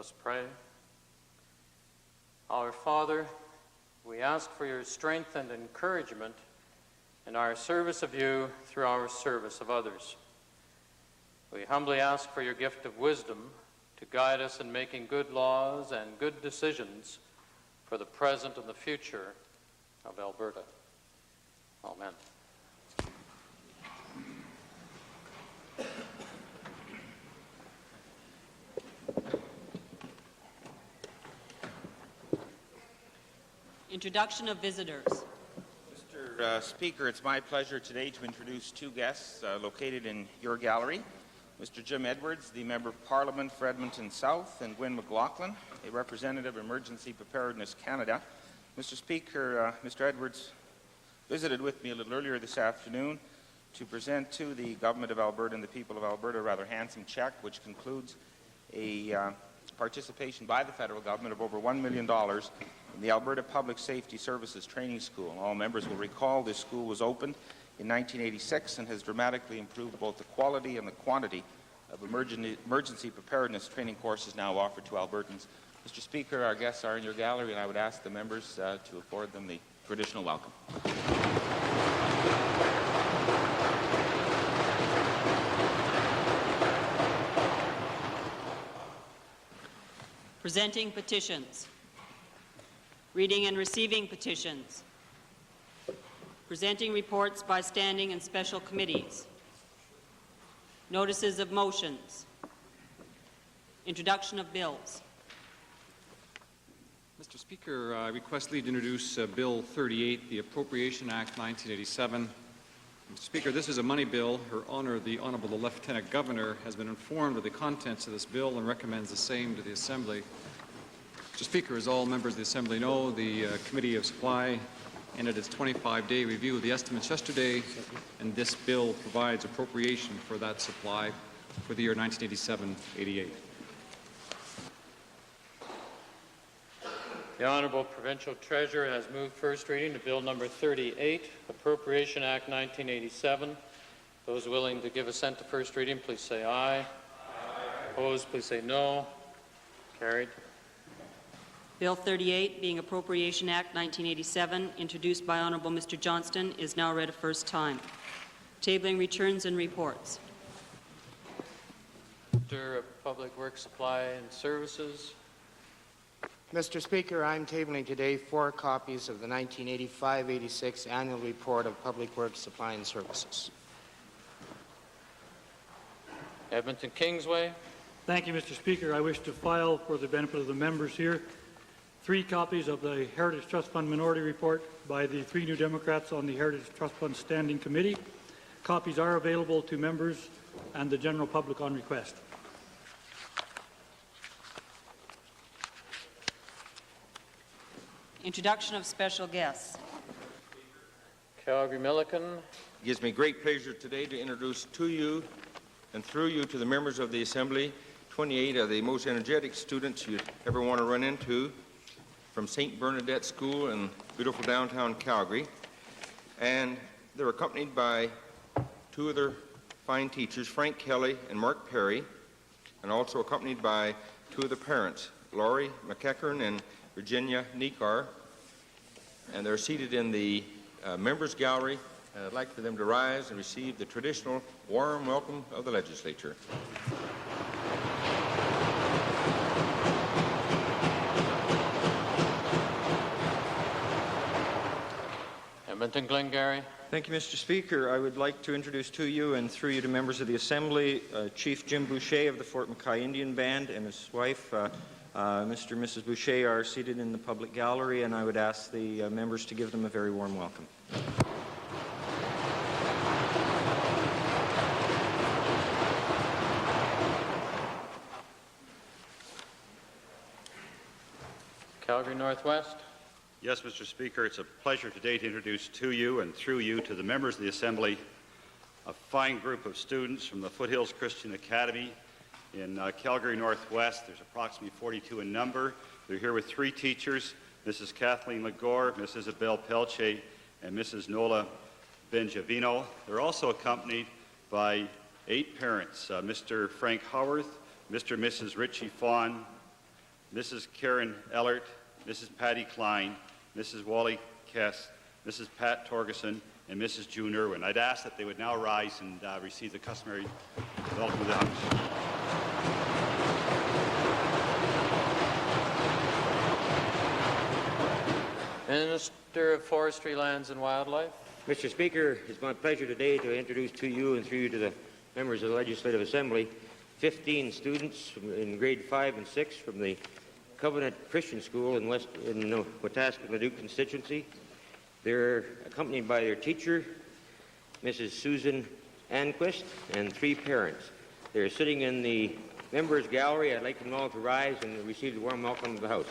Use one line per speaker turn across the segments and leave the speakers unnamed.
us pray. Our Father, we ask for your strength and encouragement in our service of you through our service of others. We humbly ask for your gift of wisdom to guide us in making good laws and good decisions for the present and the future of Alberta. Amen.
Introduction of visitors.
Mr. Speaker, it's my pleasure today to introduce two guests located in your gallery. Mr. Jim Edwards, the Member of Parliament for Edmonton South, and Gwen McLaughlin, a representative of Emergency Preparedness Canada. Mr. Speaker, Mr. Edwards visited with me a little earlier this afternoon to present to the Government of Alberta and the people of Alberta a rather handsome cheque which concludes a participation by the federal government of over $1 million in the Alberta Public Safety Services Training School. All members will recall this school was opened in 1986 and has dramatically improved both the quality and the quantity of emergency preparedness training courses now offered to Albertans. Mr. Speaker, our guests are in your gallery, and I would ask the members to afford them the traditional welcome.
Presenting petitions. Reading and receiving petitions. Presenting reports by standing and special committees. Notices of motions. Introduction of bills.
Mr. Speaker, I request leave to introduce Bill 38, the Appropriation Act 1987. Mr. Speaker, this is a money bill. Her Honour, the Honourable Lieutenant Governor, has been informed of the contents of this bill and recommends the same to the Assembly. Mr. Speaker, as all members of the Assembly know, the Committee of Supply ended its 25-day review of the estimates yesterday, and this bill provides appropriation for that supply for the year 1987-88.
The Honourable Provincial Treasurer has moved first reading to Bill number 38, Appropriation Act 1987. Those willing to give assent to first reading, please say aye. Aye. Opposed, please say no. Carried.
Bill 38, being Appropriation Act 1987, introduced by Honourable Mr. Johnston, is now read a first time. Tabling returns and reports.
Minister of Public Works, Supply and Services.
Mr. Speaker, I'm tabling today 4 copies of the 1985-86 Annual Report of Public Works Supply and Services.
Edmonton Kingsway.
Thank you, Mr. Speaker. I wish to file for the benefit of the members here 3 copies of the Heritage Trust Fund Minority Report by the 3 New Democrats on the Heritage Trust Fund Standing Committee. Copies are available to members and the general public on request.
Introduction of special guests.
Calgary Milliken.
It gives me great pleasure today to introduce to you and through you to the members of the Assembly 28 of the most energetic students you'd ever want to run into from St. Bernadette School in beautiful downtown Calgary. And they're accompanied by 2 other fine teachers, Frank Kelly and Mark Perry, and also accompanied by 2 of the parents, Laurie McEachern and Virginia Nikar. And they're seated in the members' gallery. I'd like for them to rise and receive the traditional warm welcome of the legislature.
Edmonton Glengarry.
Thank you, Mr. Speaker. I would like to introduce to you and through you to members of the Assembly Chief Jim Boucher of the Fort McKay Indian Band and his wife. Mr. and Mrs. Boucher are seated in the public gallery, and I would ask the members to give them a very warm welcome.
Calgary Northwest.
Yes, Mr. Speaker, it's a pleasure today to introduce to you and through you to the members of the Assembly a fine group of students from the Foothills Christian Academy in Calgary Northwest. There's approximately 42 in number. They're here with 3 teachers, Mrs. Kathleen Legore, Mrs. Isabel Pelche, and Mrs. Nola Benjavino. They're also accompanied by 8 parents, Mr. Frank Howarth, Mr. and Mrs. Richie Fawn, Mrs. Karen Ellert, Mrs. Patty Klein, Mrs. Wally Kess, Mrs. Pat Torgeson, and Mrs. June Irwin. I'd ask that they would now rise and receive the customary welcome of the House.
Minister of Forestry, Lands and Wildlife.
Mr. Speaker, it's my pleasure today to introduce to you and through you to the members of the Legislative Assembly 15 students in grade 5 and 6 from the Covenant Christian School in Wetaskiwin-Leduc constituency. They're accompanied by their teacher, Mrs. Susan Anquist, and 3 parents. They're sitting in the members' gallery. I'd like them all to rise and receive the warm welcome of the House.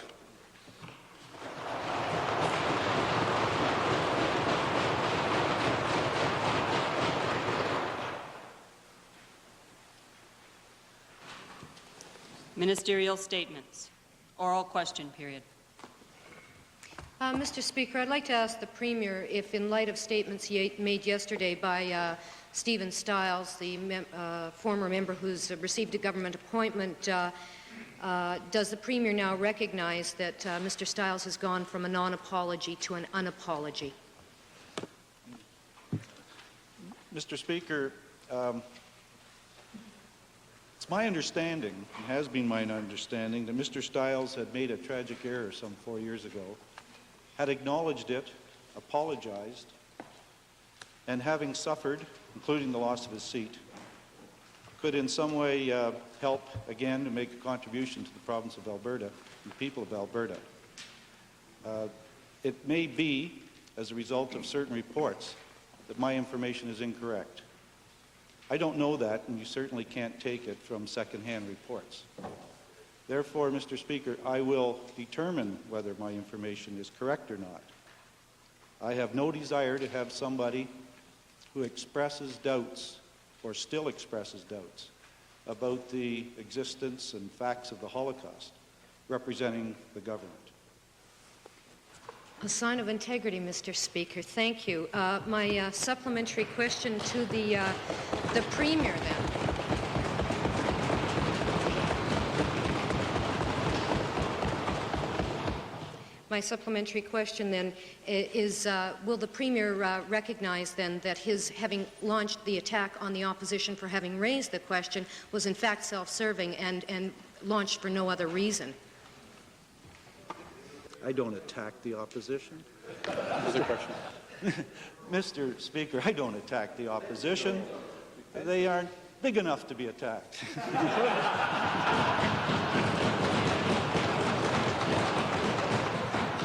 Ministerial statements. Oral question period.
Mr. Speaker, I'd like to ask the Premier if, in light of statements made yesterday by Stephen Stiles, the former member who's received a government appointment, does the Premier now recognize that Mr. Stiles has gone from a non-apology to an unapology?
Mr. Speaker, it's my understanding, and has been my understanding, that Mr. Stiles had made a tragic error some 4 years ago, had acknowledged it, apologized, and having suffered, including the loss of his seat, could in some way help again to make a contribution to the province of Alberta and the people of Alberta. It may be, as a result of certain reports, that my information is incorrect. I don't know that, and you certainly can't take it from second-hand reports. Therefore, Mr. Speaker, I will determine whether my information is correct or not. I have no desire to have somebody who expresses doubts, or still expresses doubts, about the existence and facts of the Holocaust representing the government.
A sign of integrity, Mr. Speaker. Thank you. My supplementary question to the Premier, then. My supplementary question, then, is will the Premier recognize, then, that his having launched the attack on the opposition for having raised the question was, in fact, self-serving and launched for no other reason?
I don't attack the opposition.
There's a question.
Mr. Speaker, I don't attack the opposition. They aren't big enough to be attacked.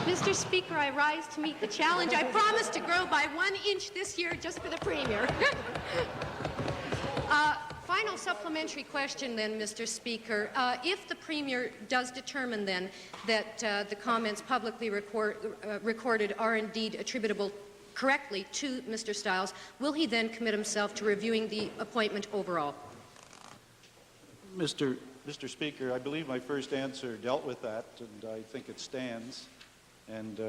Mr. Speaker, I rise to meet the challenge. I promise to grow by 1 inch this year just for the Premier. Final supplementary question, then, Mr. Speaker. If the Premier does determine, then, that the comments publicly recorded are indeed attributable correctly to Mr. Stiles, will he then commit himself to reviewing the appointment overall?
Mr. Speaker, I believe my first answer dealt with that, and I think it stands. And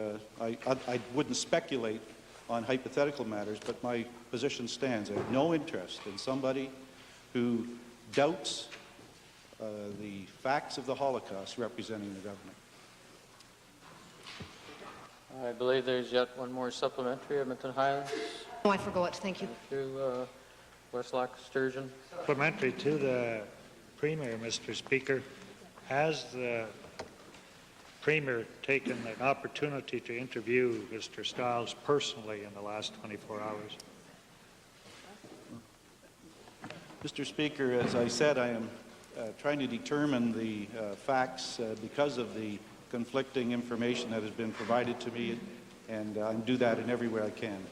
I wouldn't speculate on hypothetical matters, but my position stands. I have no interest in somebody who doubts the facts of the Holocaust representing the government.
I believe there's yet one more supplementary. Edmonton Highlands.
Oh, I forgot. Thank you.
To Westlock Sturgeon.
Supplementary to the Premier, Mr. Speaker. Has the Premier taken an opportunity to interview Mr. Stiles personally in the last 24 hours?
Mr. Speaker, as I said, I am trying to determine the facts because of the conflicting information that has been provided to me, and I do that in every way I can.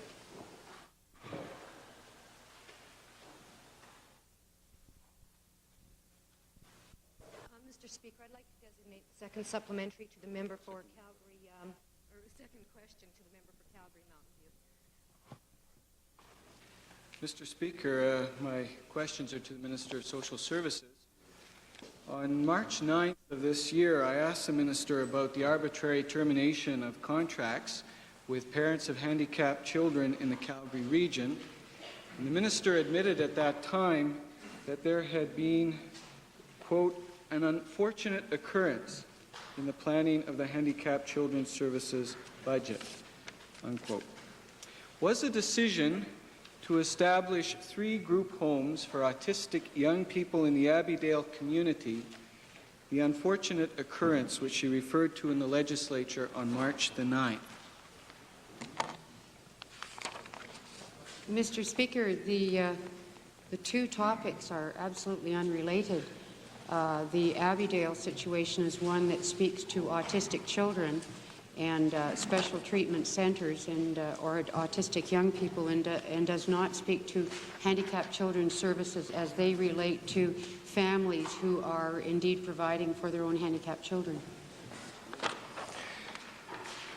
Mr. Speaker, I'd like to designate the second supplementary to the member for Calgary, or second question to the member for Calgary Mountain View.
Mr. Speaker, my questions are to the Minister of Social Services. On March 9th of this year, I asked the Minister about the arbitrary termination of contracts with parents of handicapped children in the Calgary region. And the Minister admitted at that time that there had been, quote, an unfortunate occurrence in the planning of the Handicapped Children's Services budget." Unquote. Was the decision to establish 3 group homes for autistic young people in the Abbeydale community the unfortunate occurrence which she referred to in the legislature on March the 9th?
Mr. Speaker, the two topics are absolutely unrelated. The Abbeydale situation is one that speaks to autistic children and special treatment centres and or autistic young people, and does not speak to handicapped children's services as they relate to families who are indeed providing for their own handicapped children.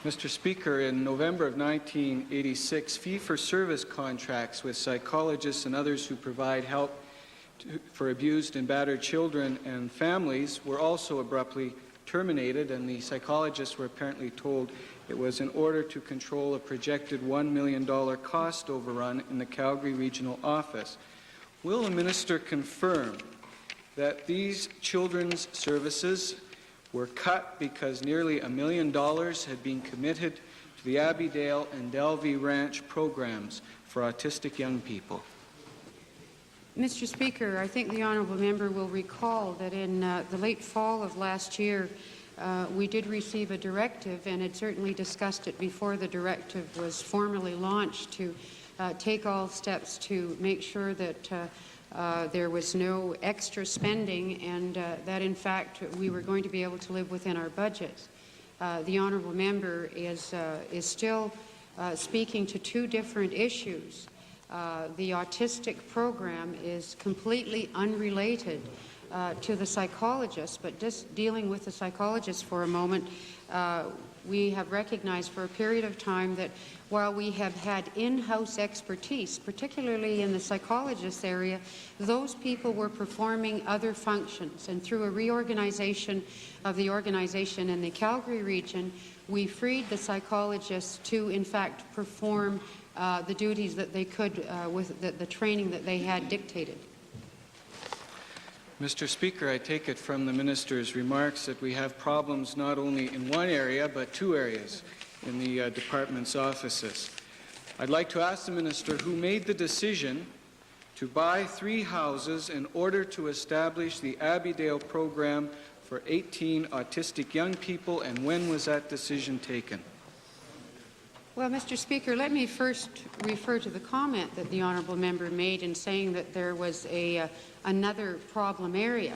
Mr. Speaker, in November of 1986, fee-for-service contracts with psychologists and others who provide help for abused and battered children and families were also abruptly terminated, and the psychologists were apparently told it was in order to control a projected $1 million cost overrun in the Calgary Regional Office. Will the Minister confirm that these children's services were cut because nearly $1 million had been committed to the Abbeydale and Delvey Ranch programs for autistic young people?
Mr. Speaker, I think the honourable member will recall that in the late fall of last year, we did receive a directive, and had certainly discussed it before the directive was formally launched, to take all steps to make sure that there was no extra spending, and that in fact we were going to be able to live within our budgets. The honourable member is still speaking to two different issues. The autistic program is completely unrelated to the psychologist, but just dealing with the psychologist for a moment, we have recognized for a period of time that while we have had in-house expertise, particularly in the psychologist area, those people were performing other functions, and through a reorganization of the organization in the Calgary region, we freed the psychologists to in fact perform the duties that they could with the training that they had dictated.
Mr. Speaker, I take it from the Minister's remarks that we have problems not only in one area but two areas in the Department's offices. I'd like to ask the Minister who made the decision to buy 3 houses in order to establish the Abbeydale program for 18 autistic young people, and when was that decision taken?
Well, Mr. Speaker, let me first refer to the comment that the honourable member made in saying that there was another problem area.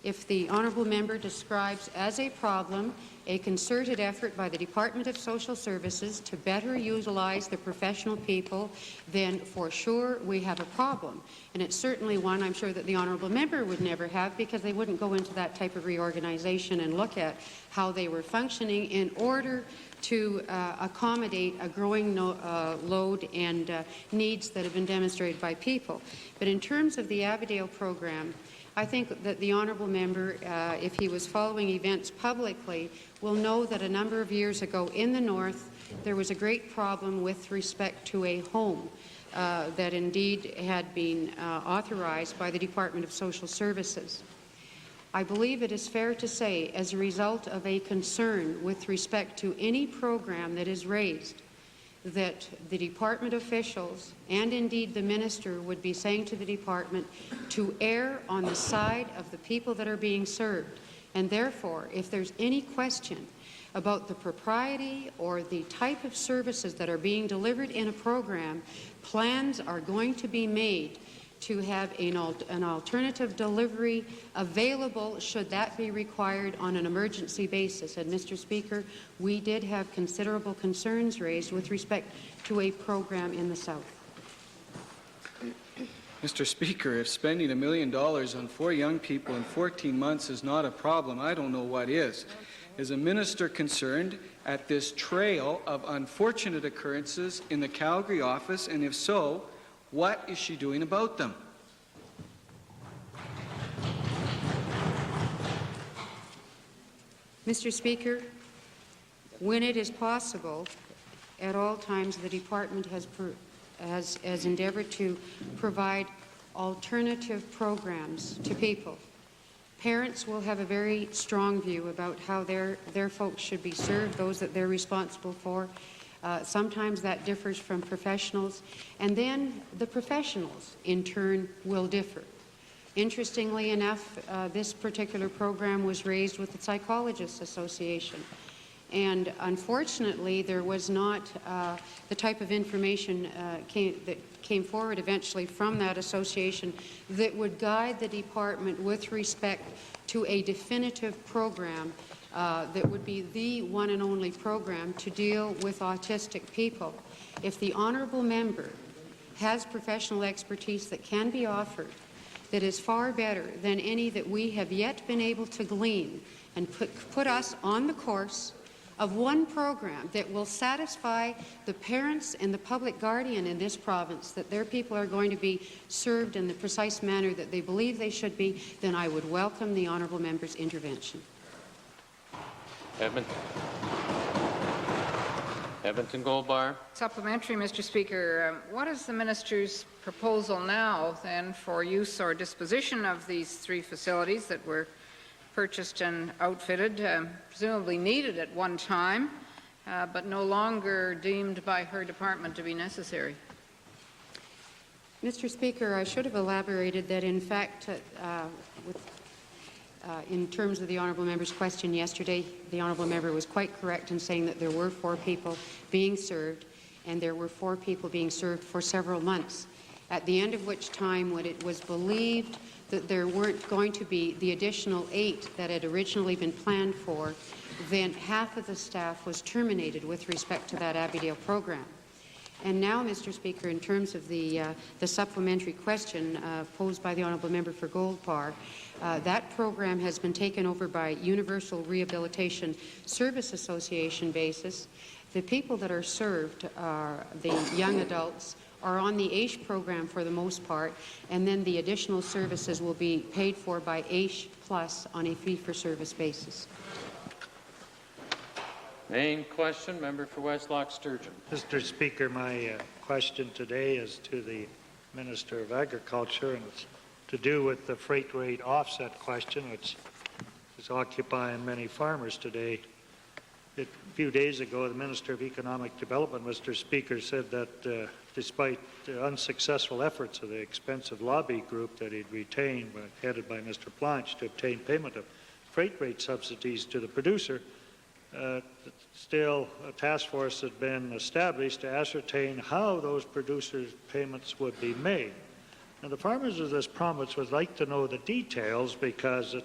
If the honourable member describes as a problem a concerted effort by the Department of Social Services to better utilize the professional people, then for sure we have a problem. And it's certainly one I'm sure that the honourable member would never have, because they wouldn't go into that type of reorganization and look at how they were functioning in order to accommodate a growing load and needs that have been demonstrated by people. But in terms of the Abbeydale program, I think that the honourable member, if he was following events publicly, will know that a number of years ago in the north there was a great problem with respect to a home that indeed had been authorized by the Department of Social Services. I believe it is fair to say, as a result of a concern with respect to any program that is raised, that the department officials and indeed the minister would be saying to the department to err on the side of the people that are being served. And therefore, if there's any question about the propriety or the type of services that are being delivered in a program, plans are going to be made to have an alternative delivery available should that be required on an emergency basis. And Mr. Speaker, we did have considerable concerns raised with respect to a program in the South.
Mr. Speaker, if spending $1 million on 4 young people in 14 months is not a problem, I don't know what is. Is a minister concerned at this trail of unfortunate occurrences in the Calgary office, and if so, what is she doing about them?
Mr. Speaker, when it is possible, at all times the department has endeavoured to provide alternative programs to people. Parents will have a very strong view about how their folks should be served, those that they're responsible for. Sometimes that differs from professionals, and then the professionals, in turn, will differ. Interestingly enough, this particular program was raised with the Psychologists Association, and unfortunately, there was not the type of information that came forward eventually from that association that would guide the department with respect to a definitive program that would be the one and only program to deal with autistic people. If the honourable member has professional expertise that can be offered that is far better than any that we have yet been able to glean and put us on the course of one program that will satisfy the parents and the public guardian in this province that their people are going to be served in the precise manner that they believe they should be, then I would welcome the honourable member's intervention.
Edmonton Goldbar.
Supplementary, Mr. Speaker. What is the minister's proposal now, then, for use or disposition of these 3 facilities that were purchased and outfitted, presumably needed at one time, but no longer deemed by her department to be necessary?
Mr. Speaker, I should have elaborated that, in fact, in terms of the honourable member's question yesterday, the honourable member was quite correct in saying that there were 4 people being served, and there were 4 people being served for several months, at the end of which time, when it was believed that there weren't going to be the additional 8 that had originally been planned for, then half of the staff was terminated with respect to that Abbeydale program. And now, Mr. Speaker, in terms of the supplementary question posed by the honourable member for Goldbar, that program has been taken over by Universal Rehabilitation Service Association basis. The people that are served are the young adults are on the AISH program for the most part, and then the additional services will be paid for by AISH Plus on a fee-for-service basis.
Main question, member for West Loch Sturgeon.
Mr. Speaker, my question today is to the Minister of Agriculture, and it's to do with the freight rate offset question, which is occupying many farmers today. A few days ago, the Minister of Economic Development, Mr. Speaker, said that despite the unsuccessful efforts of the expensive lobby group that he'd retained, headed by Mr. Planche, to obtain payment of freight rate subsidies to the producer, still a task force had been established to ascertain how those producers' payments would be made. Now, the farmers of this province would like to know the details because it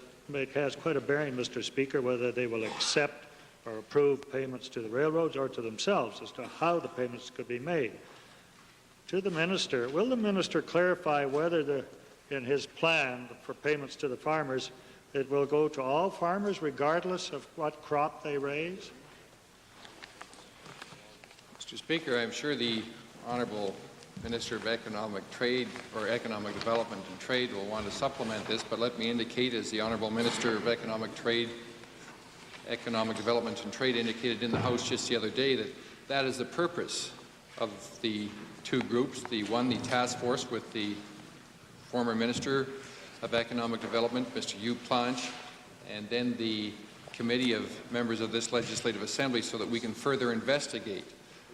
has quite a bearing, Mr. Speaker, whether they will accept or approve payments to the railroads or to themselves as to how the payments could be made. To the Minister, will the Minister clarify whether in his plan for payments to the farmers, it will go to all farmers regardless of what crop they raise?
Mr. Speaker, I'm sure the Honourable Minister of Economic Trade or Economic Development and Trade will want to supplement this, but let me indicate, as the Honourable Minister of Economic Development and Trade indicated in the House just the other day, that that is the purpose of the 2 groups, the task force with the former Minister of Economic Development, Mr. Hugh Planche, and then the committee of members of this Legislative Assembly, so that we can further investigate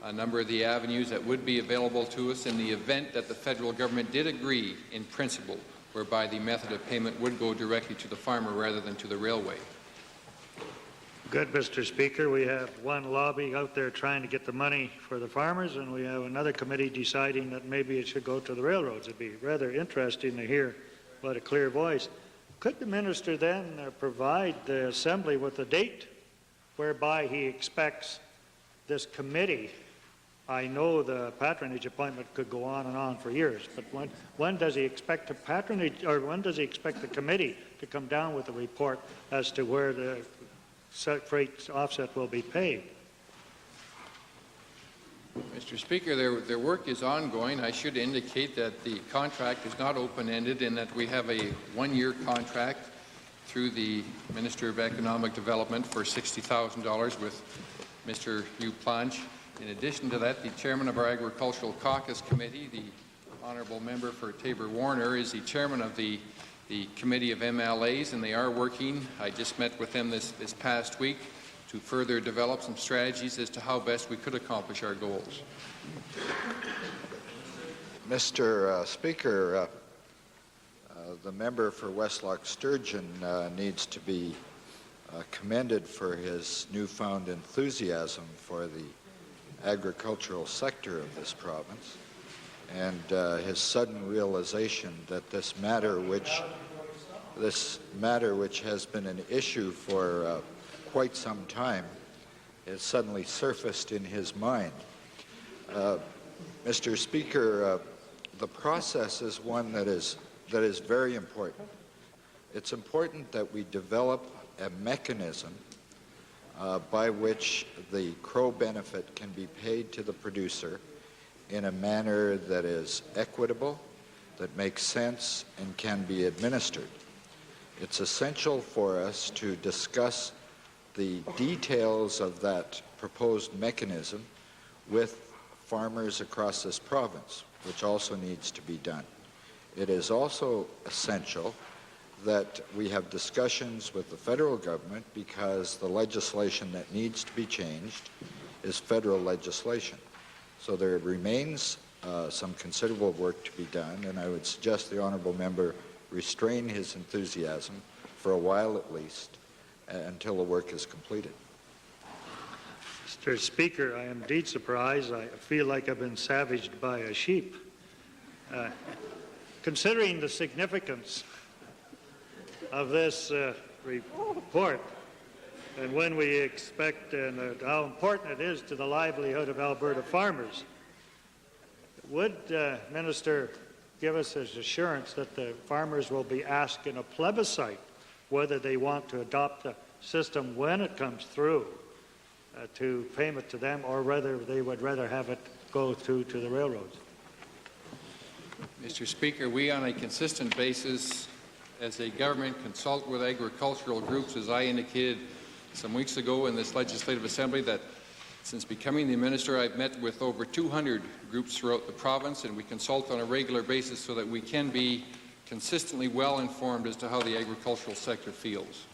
a number of the avenues that would be available to us in the event that the federal government did agree in principle whereby the method of payment would go directly to the farmer rather than to the railway.
Good, Mr. Speaker. We have one lobby out there trying to get the money for the farmers, and we have another committee deciding that maybe it should go to the railroads. It'd be rather interesting to hear what a clear voice. Could the minister then provide the Assembly with a date whereby he expects this committee? I know the patronage appointment could go on and on for years, but when does he expect the patronage, or when does he expect the committee to come down with a report as to where the freight offset will be paid?
Mr. Speaker, their work is ongoing. I should indicate that the contract is not open-ended in that we have a 1-year contract through the Minister of Economic Development for $60,000 with Mr. Hugh Planche. In addition to that, the chairman of our Agricultural Caucus Committee, the honourable member for Tabor-Warner, is the chairman of the the committee of MLAs, and they are working. I just met with them this past week to further develop some strategies as to how best we could accomplish our goals.
Mr. Speaker, the member for Westlock Sturgeon needs to be commended for his newfound enthusiasm for the agricultural sector of this province and his sudden realization that this matter which has been an issue for quite some time has suddenly surfaced in his mind. Mr. Speaker, the process is one that is very important. It's important that we develop a mechanism by which the crow benefit can be paid to the producer in a manner that is equitable, that makes sense, and can be administered. It's essential for us to discuss the details of that proposed mechanism with farmers across this province, which also needs to be done. It is also essential that we have discussions with the federal government because the legislation that needs to be changed is federal legislation. So there remains some considerable work to be done, and I would suggest the honourable member restrain his enthusiasm for a while at least until the work is completed.
Mr. Speaker, I am indeed surprised. I feel like I've been savaged by a sheep. Considering the significance of this report and when we expect and how important it is to the livelihood of Alberta farmers, would Minister give us his assurance that the farmers will be asked in a plebiscite whether they want to adopt the system when it comes through to payment to them, or whether they would rather have it go through to the railroads?
Mr. Speaker, we on a consistent basis as a government consult with agricultural groups, as I indicated some weeks ago in this Legislative Assembly, that since becoming the minister I've met with over 200 groups throughout the province, and we consult on a regular basis so that we can be consistently well informed as to how the agricultural sector feels.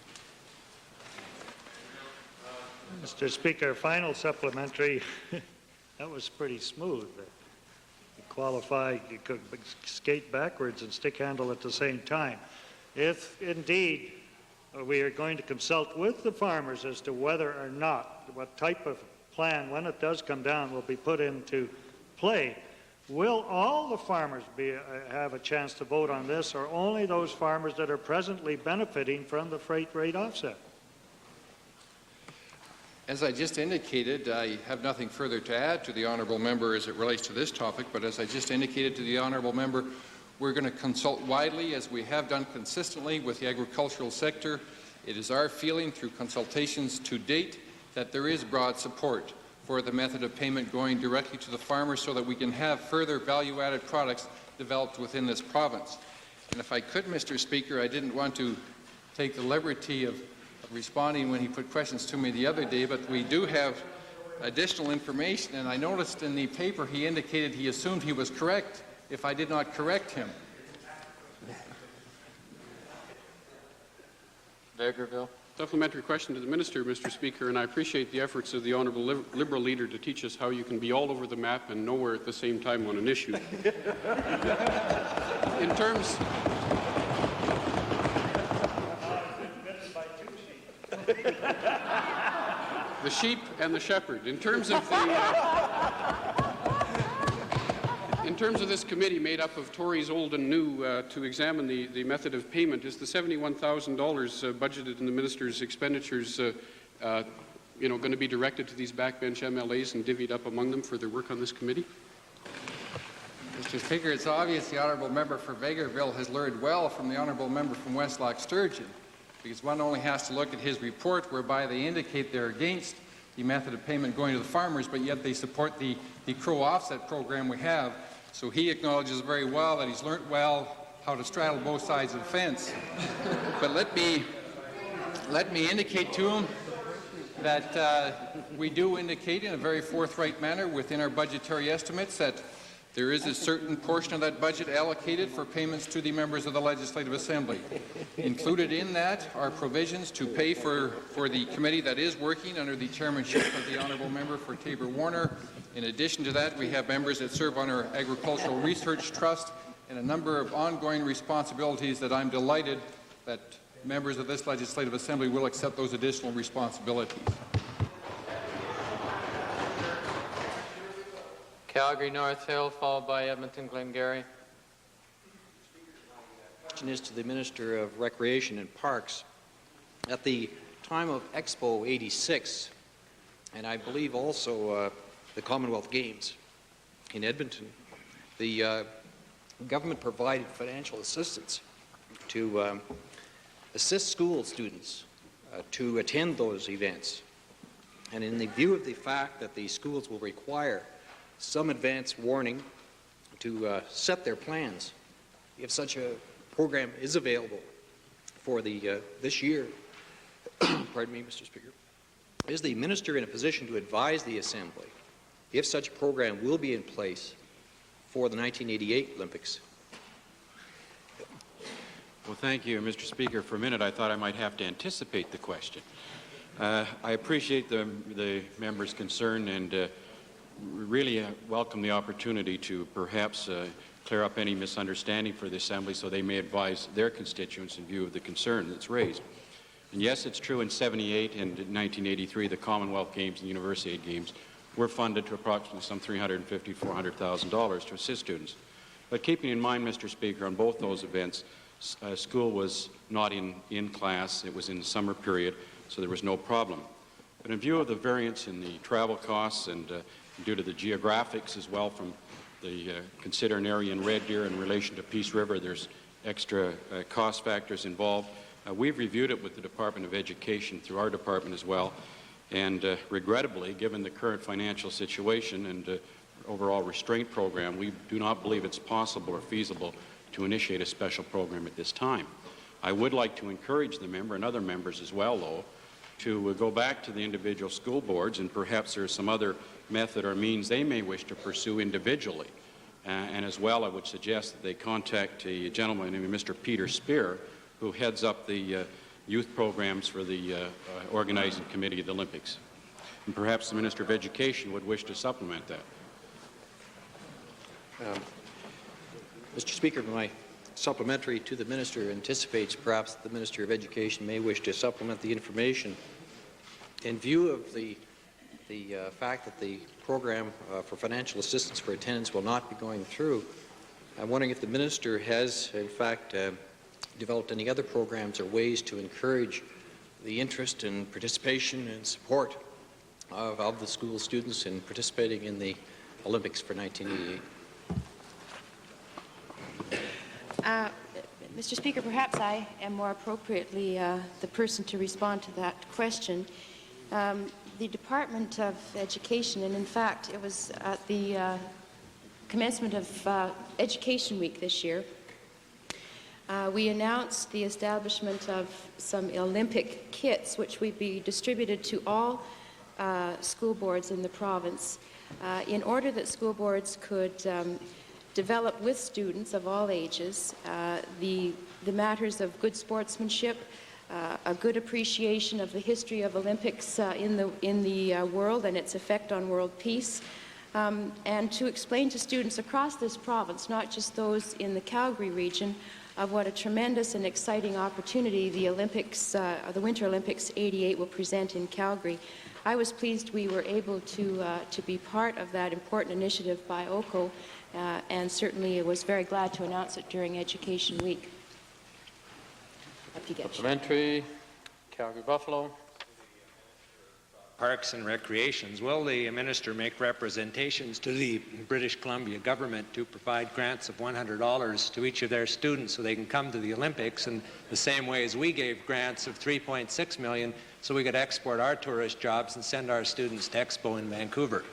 Mr. Speaker, final supplementary. That was pretty smooth. You qualify, you could skate backwards and stick handle at the same time. If indeed we are going to consult with the farmers as to whether or not, what type of plan, when it does come down, will be put into play, will all the farmers have a chance to vote on this, or only those farmers that are presently benefiting from the freight rate offset?
As I just indicated, I have nothing further to add to the honourable member as it relates to this topic, but as I just indicated to the honourable member, we're going to consult widely, as we have done consistently with the agricultural sector. It is our feeling through consultations to date that there is broad support for the method of payment going directly to the farmer so that we can have further value-added products developed within this province. And if I could, Mr. Speaker, I didn't want to take the liberty of responding when he put questions to me the other day, but we do have additional information, and I noticed in the paper he indicated he assumed he was correct if I did not correct him.
Vegreville.
Supplementary question to the Minister, Mr. Speaker, and I appreciate the efforts of the Honourable Liberal Leader to teach us how you can be all over the map and nowhere at the same time on an issue. In terms... the sheep and the shepherd. In terms of this committee made up of Tories old and new to examine the method of payment, is the $71,000 budgeted in the minister's expenditures going to be directed to these backbench MLAs and divvied up among them for their work on this committee?
Mr. Speaker, it's obvious the honourable member for Vegreville has learned well from the honourable member from Westlock Sturgeon, because one only has to look at his report whereby they indicate they're against the method of payment going to the farmers, but yet they support the crow offset program we have. So he acknowledges very well that he's learnt well how to straddle both sides of the fence. But let me indicate to him that we do indicate in a very forthright manner within our budgetary estimates that There is a certain portion of that budget allocated for payments to the members of the Legislative Assembly. Included in that are provisions to pay for the committee that is working under the chairmanship of the Honourable Member for Tabor-Warner. In addition to that, we have members that serve on our Agricultural Research Trust and a number of ongoing responsibilities that I'm delighted that members of this Legislative Assembly will accept those additional responsibilities.
Calgary North Hill, followed by Edmonton Glengarry.
Question is to the Minister of Recreation and Parks. At the time of Expo 86, and I believe also the Commonwealth Games in Edmonton, the government provided financial assistance to assist school students to attend those events. And in the view of the fact that the schools will require some advance warning to set their plans, if such a program is available for this year, pardon me, Mr. Speaker, is the Minister in a position to advise the Assembly if such a program will be in place for the 1988 Olympics?
Well, thank you, Mr. Speaker. For a minute, I thought I might have to anticipate the question. I appreciate the member's concern and really welcome the opportunity to perhaps clear up any misunderstanding for the Assembly so they may advise their constituents in view of the concern that's raised. And yes, it's true in 78 and in 1983, the Commonwealth Games and University Games were funded to approximately some $350,000 to $400,000 to assist students. But keeping in mind, Mr. Speaker, on both those events, school was not in class. It was in the summer period, so there was no problem. But in view of the variance in the travel costs and due to the geographics as well from the consider an area in Red Deer in relation to Peace River, there's extra cost factors involved. We've reviewed it with the Department of Education through our department as well, and regrettably, given the current financial situation and overall restraint program, we do not believe it's possible or feasible to initiate a special program at this time. I would like to encourage the member and other members as well, though, to go back to the individual school boards, and perhaps there's some other method or means they may wish to pursue individually. And as well, I would suggest that they contact a gentleman named Mr. Peter Spear, who heads up the youth programs for the organizing committee of the Olympics. And perhaps the Minister of Education would wish to supplement that.
Mr. Speaker, my supplementary to the Minister anticipates perhaps the Minister of Education may wish to supplement the information. In view of the fact that the program for financial assistance for attendance will not be going through, I'm wondering if the Minister has, in fact, developed any other programs or ways to encourage the interest and participation and support of the school students in participating in the Olympics for 1988.
Mr. Speaker, perhaps I am more appropriately the person to respond to that question. The Department of Education, and in fact it was at the commencement of Education Week this year, we announced the establishment of some Olympic kits which would be distributed to all school boards in the province in order that school boards could develop with students of all ages the matters of good sportsmanship, a good appreciation of the history of Olympics in the world and its effect on world peace, and to explain to students across this province, not just those in the Calgary region, of what a tremendous and exciting opportunity the Olympics, the Winter Olympics '88 will present in Calgary. I was pleased we were able to be part of that important initiative by OCO, and certainly was very glad to announce it during Education Week.
Supplementary, Calgary Buffalo.
Parks and Recreations, will the Minister make representations to the British Columbia government to provide grants of $100 to each of their students so they can come to the Olympics in the same way as we gave grants of $3.6 million so we could export our tourist jobs and send our students to Expo in Vancouver?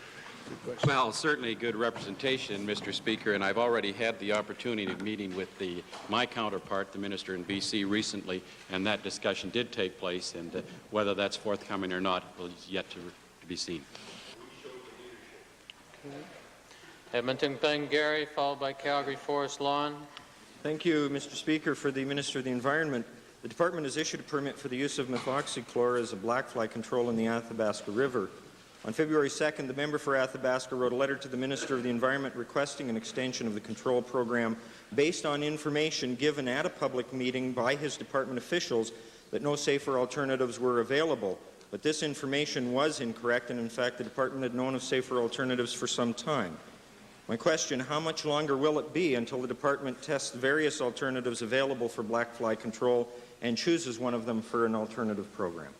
Well, certainly good representation, Mr. Speaker, and I've already had the opportunity of meeting with my counterpart, the Minister in BC, recently, and that discussion did take place, and whether that's forthcoming or not is yet to be seen.
Edmonton Glengarry, followed by Calgary Forest Lawn.
Thank you, Mr. Speaker. For the Minister of the Environment, the Department has issued a permit for the use of methoxychlor as a blackfly control in the Athabasca River. On February 2nd, the member for Athabasca wrote a letter to the Minister of the Environment requesting an extension of the control program based on information given at a public meeting by his department officials that no safer alternatives were available. But this information was incorrect, and in fact the department had known of safer alternatives for some time. My question, how much longer will it be until the department tests various alternatives available for blackfly control and chooses one of them for an alternative program?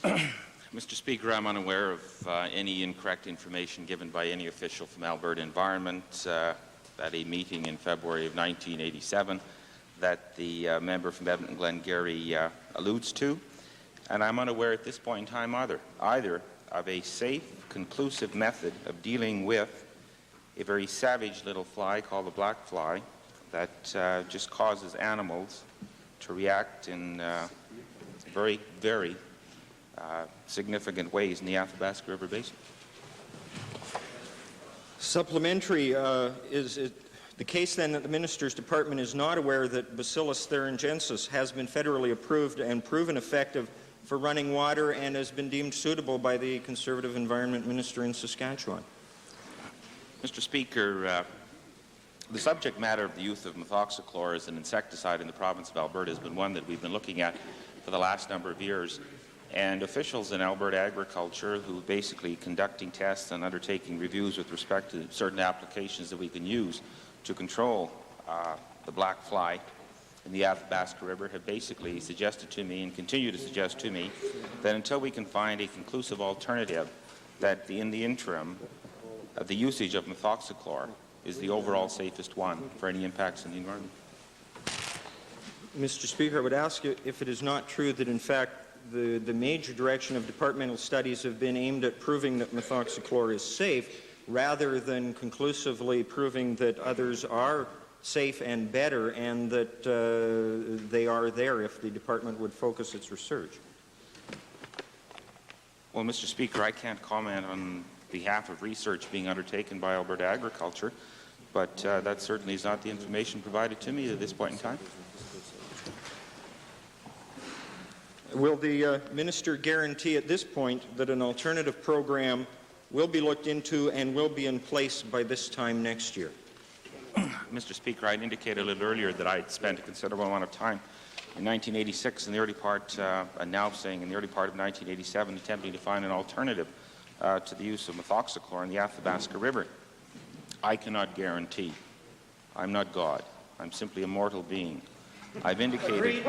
Mr. Speaker, I'm unaware of any incorrect information given by any official from Alberta Environment at a meeting in February of 1987 that the member from Edmonton Glengarry alludes to, and I'm unaware at this point in time either of a safe, conclusive method of dealing with a very savage little fly called the black fly that just causes animals to react in very, very significant ways in the Athabasca River Basin.
Supplementary, is it the case then that the Minister's Department is not aware that Bacillus thuringiensis has been federally approved and proven effective for running water and has been deemed suitable by the Conservative Environment Minister in Saskatchewan?
Mr. Speaker, the subject matter of the use of methoxychlor as an insecticide in the province of Alberta has been one that we've been looking at for the last number of years. And officials in Alberta agriculture who basically conducting tests and undertaking reviews with respect to certain applications that we can use to control the black fly in the Athabasca River have basically suggested to me and continue to suggest to me that until we can find a conclusive alternative, that in the interim, the usage of methoxychlor is the overall safest one for any impacts on the environment.
Mr. Speaker, I would ask you if it is not true that in fact the major direction of departmental studies have been aimed at proving that methoxychlor is safe rather than conclusively proving that others are safe and better and that they are there if the department would focus its research.
Well, Mr. Speaker, I can't comment on behalf of research being undertaken by Alberta Agriculture, but that certainly is not the information provided to me at this point in time.
Will the Minister guarantee at this point that an alternative program will be looked into and will be in place by this time next year?
Mr. Speaker, I indicated a little earlier that I had spent a considerable amount of time in 1986 in the early part, and now saying in the early part of 1987, attempting to find an alternative to the use of methoxychlor in the Athabasca River. I cannot guarantee. I'm not God. I'm simply a mortal being. I've indicated...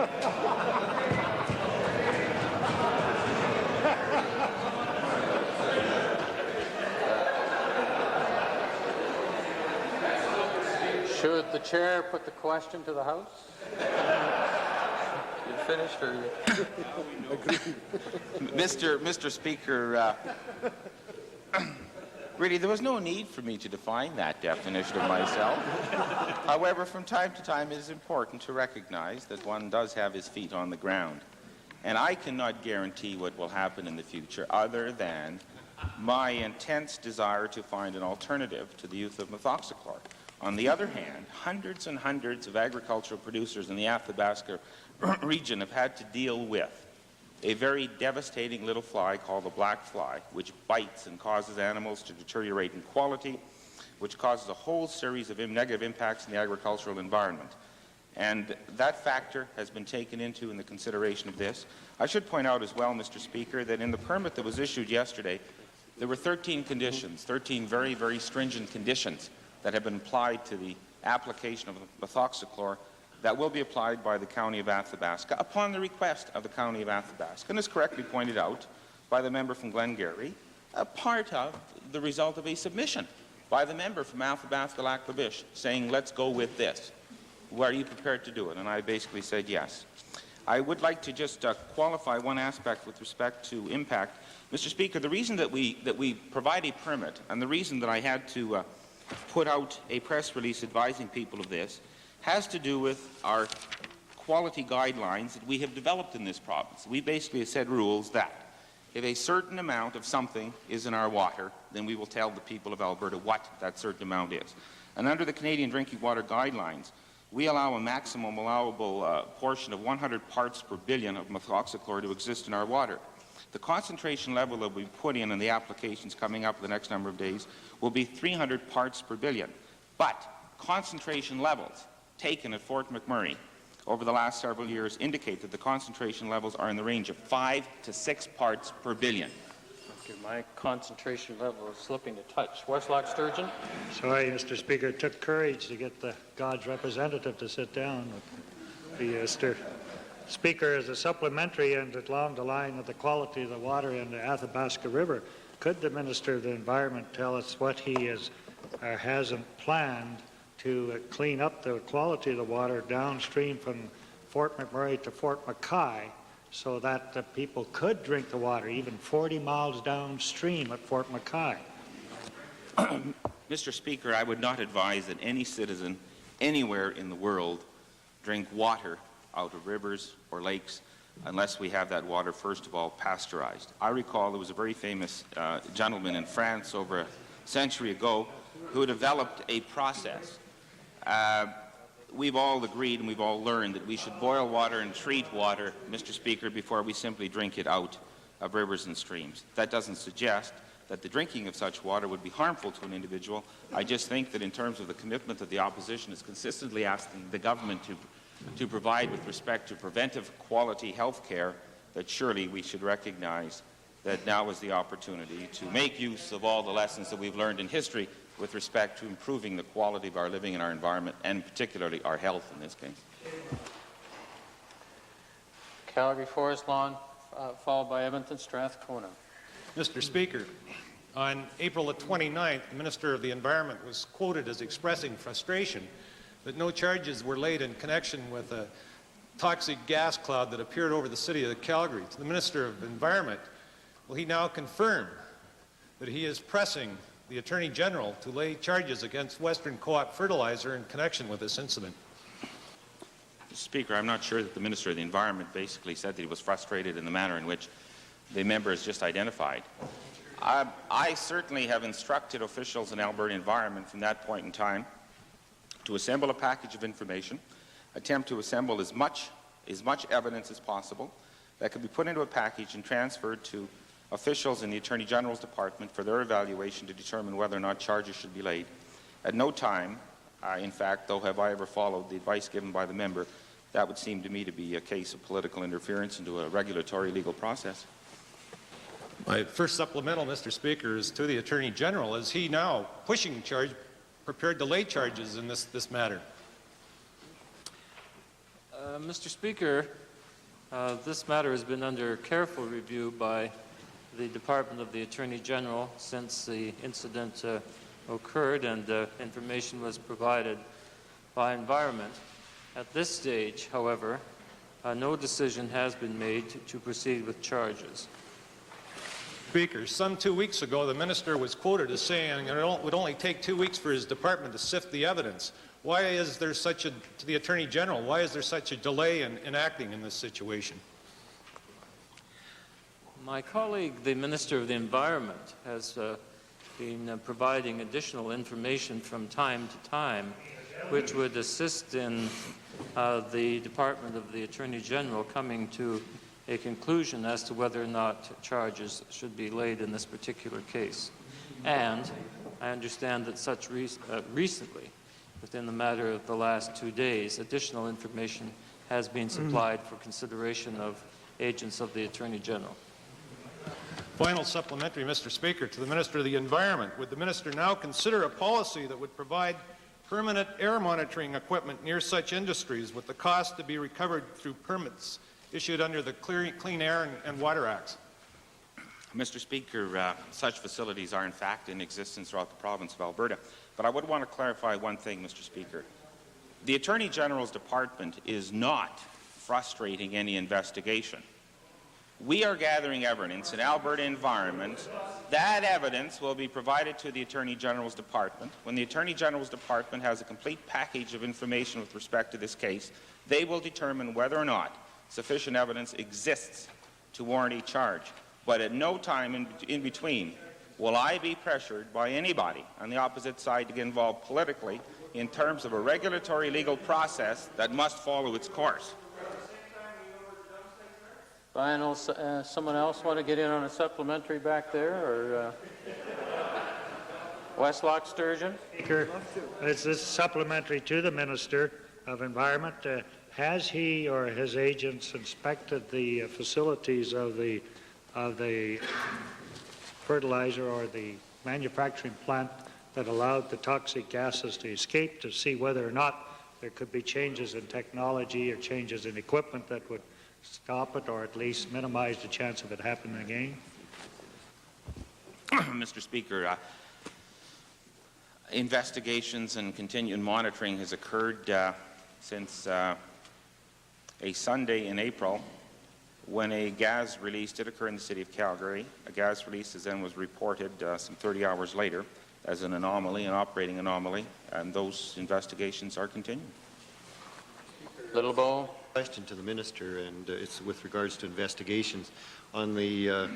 Should the chair put the question to the House? You finished, or
Mr. Speaker, really, there was no need for me to define that definition of myself. However, from time to time, it is important to recognize that one does have his feet on the ground. And I cannot guarantee what will happen in the future other than my intense desire to find an alternative to the use of methoxychlor. On the other hand, hundreds and hundreds of agricultural producers in the Athabasca region have had to deal with a very devastating little fly called the black fly, which bites and causes animals to deteriorate in quality, which causes a whole series of negative impacts in the agricultural environment. And that factor has been taken into in the consideration of this. I should point out as well, Mr. Speaker, that in the permit that was issued yesterday, there were 13 conditions, 13 very, very stringent conditions that have been applied to the application of methoxychlor that will be applied by the County of Athabasca upon the request of the County of Athabasca, and as correctly pointed out by the member from Glengarry, a part of the result of a submission by the member from Athabasca-Lac-La-Biche saying, let's go with this. Are you prepared to do it? And I basically said yes. I would like to just qualify one aspect with respect to impact. Mr. Speaker, the reason that we provide a permit and the reason that I had to put out a press release advising people of this has to do with our quality guidelines that we have developed in this province. We basically have set rules that if a certain amount of something is in our water, then we will tell the people of Alberta what that certain amount is. And under the Canadian Drinking Water Guidelines, we allow a maximum allowable portion of 100 parts per billion of methoxychlor to exist in our water. The concentration level that we put in the applications coming up the next number of days will be 300 parts per billion. But concentration levels taken at Fort McMurray over the last several years indicate that the concentration levels are in the range of 5 to 6 parts per billion.
Thank you. My concentration level is slipping a touch. Westlock Sturgeon.
Sorry, Mr. Speaker. It took courage to get the God's representative to sit down. Mr. Speaker, as a supplementary and along the line of the quality of the water in the Athabasca River, could the Minister of the Environment tell us what he is or hasn't planned to clean up the quality of the water downstream from Fort McMurray to Fort Mackay so that the people could drink the water even 40 miles downstream at Fort Mackay?
Mr. Speaker, I would not advise that any citizen anywhere in the world drink water out of rivers or lakes unless we have that water, first of all, pasteurized. I recall there was a very famous gentleman in France over a century ago who developed a process. We've all agreed and we've all learned that we should boil water and treat water, Mr. Speaker, before we simply drink it out of rivers and streams. That doesn't suggest that the drinking of such water would be harmful to an individual. I just think that in terms of the commitment that the opposition is consistently asking the government to provide with respect to preventive quality health care, that surely we should recognize that now is the opportunity to make use of all the lessons that we've learned in history with respect to improving the quality of our living and our environment, and particularly our health in this case.
Calgary Forest Lawn, followed by Edmonton Strathcona.
Mr. Speaker, on April the 29th, the Minister of the Environment was quoted as expressing frustration that no charges were laid in connection with a toxic gas cloud that appeared over the city of Calgary. To the Minister of Environment, will he now confirm that he is pressing the Attorney General to lay charges against Western Co-op Fertilizer in connection with this incident?
Mr. Speaker, I'm not sure that the Minister of the Environment basically said that he was frustrated in the manner in which the member has just identified. I certainly have instructed officials in Alberta Environment from that point in time to assemble a package of information, attempt to assemble as much evidence as possible that could be put into a package and transferred to officials in the Attorney General's Department for their evaluation to determine whether or not charges should be laid. At no time, in fact, though have I ever followed the advice given by the member, that would seem to me to be a case of political interference into a regulatory legal process.
My first supplemental, Mr. Speaker, is to the Attorney General. Is he now prepared to lay charges in this matter?
Mr. Speaker, this matter has been under careful review by the Department of the Attorney General since the incident occurred and information was provided by Environment. At this stage, however, no decision has been made to proceed with charges.
Speaker, some 2 weeks ago, the minister was quoted as saying it would only take 2 weeks for his department to sift the evidence. Why is there to the Attorney General, why is there such a delay in acting in this situation?
My colleague, the Minister of the Environment, has been providing additional information from time to time, which would assist in the Department of the Attorney General coming to a conclusion as to whether or not charges should be laid in this particular case. And I understand that such recently, within the matter of the last 2 days, additional information has been supplied for consideration of agents of the Attorney General.
Final supplementary, Mr. Speaker, to the Minister of the Environment. Would the Minister now consider a policy that would provide permanent air monitoring equipment near such industries with the cost to be recovered through permits issued under the Clean Air and Water Acts?
Mr. Speaker, such facilities are in fact in existence throughout the province of Alberta. But I would want to clarify one thing, Mr. Speaker. The Attorney General's Department is not frustrating any investigation. We are gathering evidence in Alberta Environment. That evidence will be provided to the Attorney General's Department. When the Attorney General's Department has a complete package of information with respect to this case, they will determine whether or not sufficient evidence exists to warrant a charge. But at no time in between will I be pressured by anybody on the opposite side to get involved politically in terms of a regulatory legal process that must follow its course.
Final, someone else want to get in on a supplementary back there, or Westlock Sturgeon?
Speaker, this is supplementary to the Minister of Environment. Has he or his agents inspected the facilities of the fertilizer or the manufacturing plant that allowed the toxic gases to escape, to see whether or not there could be changes in technology or changes in equipment that would stop it or at least minimize the chance of it happening again?
Mr. Speaker, investigations and continued monitoring has occurred since a Sunday in April, when a gas release did occur in the city of Calgary. A gas release then was reported some 30 hours later as an anomaly, an operating anomaly, and those investigations are continuing.
Little Bow.
Question to the Minister, and it's with regards to investigations. On the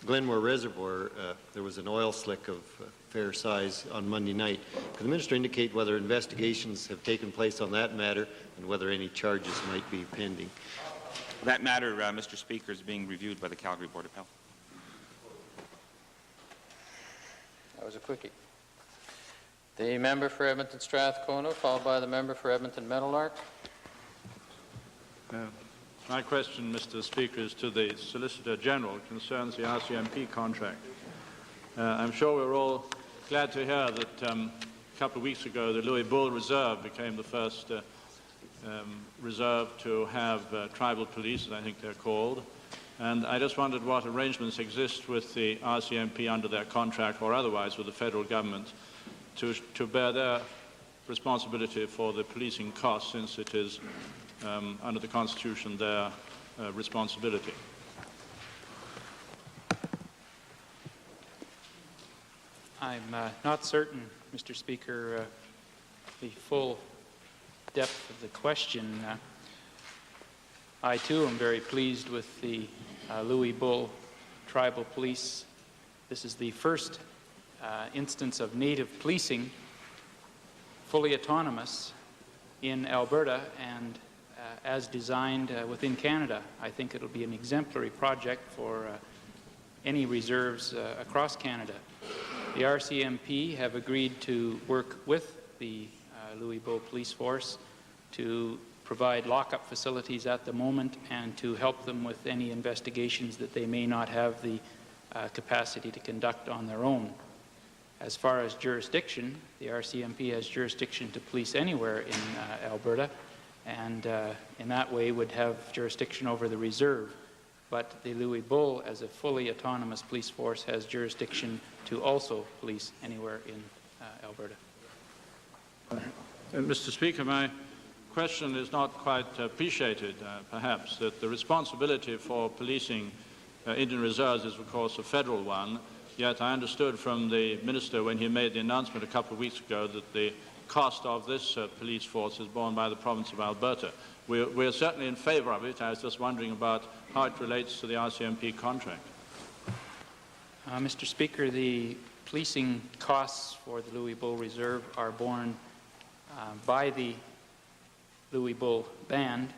Glenmore Reservoir, there was an oil slick of fair size on Monday night. Could the Minister indicate whether investigations have taken place on that matter and whether any charges might be pending?
That matter, Mr. Speaker, is being reviewed by the Calgary Board of Health.
That was a quickie. The member for Edmonton Strathcona, followed by the member for Edmonton Meadowlark.
My question, Mr. Speaker, is to the Solicitor General. It concerns the RCMP contract. I'm sure we're all glad to hear that a couple of weeks ago the Louis Bull Reserve became the first reserve to have tribal police, as I think they're called. And I just wondered what arrangements exist with the RCMP under their contract or otherwise with the federal government to bear their responsibility for the policing costs, since it is under the Constitution their responsibility.
I'm not certain, Mr. Speaker, the full depth of the question. I too am very pleased with the Louis Bull Tribal Police. This is the first instance of native policing, fully autonomous, in Alberta and as designed within Canada. I think it'll be an exemplary project for any reserves across Canada. The RCMP have agreed to work with the Louis Bull Police Force to provide lockup facilities at the moment and to help them with any investigations that they may not have the capacity to conduct on their own. As far as jurisdiction, the RCMP has jurisdiction to police anywhere in Alberta, and in that way would have jurisdiction over the reserve. But the Louis Bull, as a fully autonomous police force, has jurisdiction to also police anywhere in Alberta.
Mr. Speaker, my question is not quite appreciated, perhaps, that the responsibility for policing Indian reserves is, of course, a federal one. Yet I understood from the Minister when he made the announcement a couple of weeks ago that the cost of this police force is borne by the province of Alberta. We're certainly in favour of it. I was just wondering about how it relates to the RCMP contract.
Mr. Speaker, the policing costs for the Louis Bull Reserve are borne by the Louis Bull Band,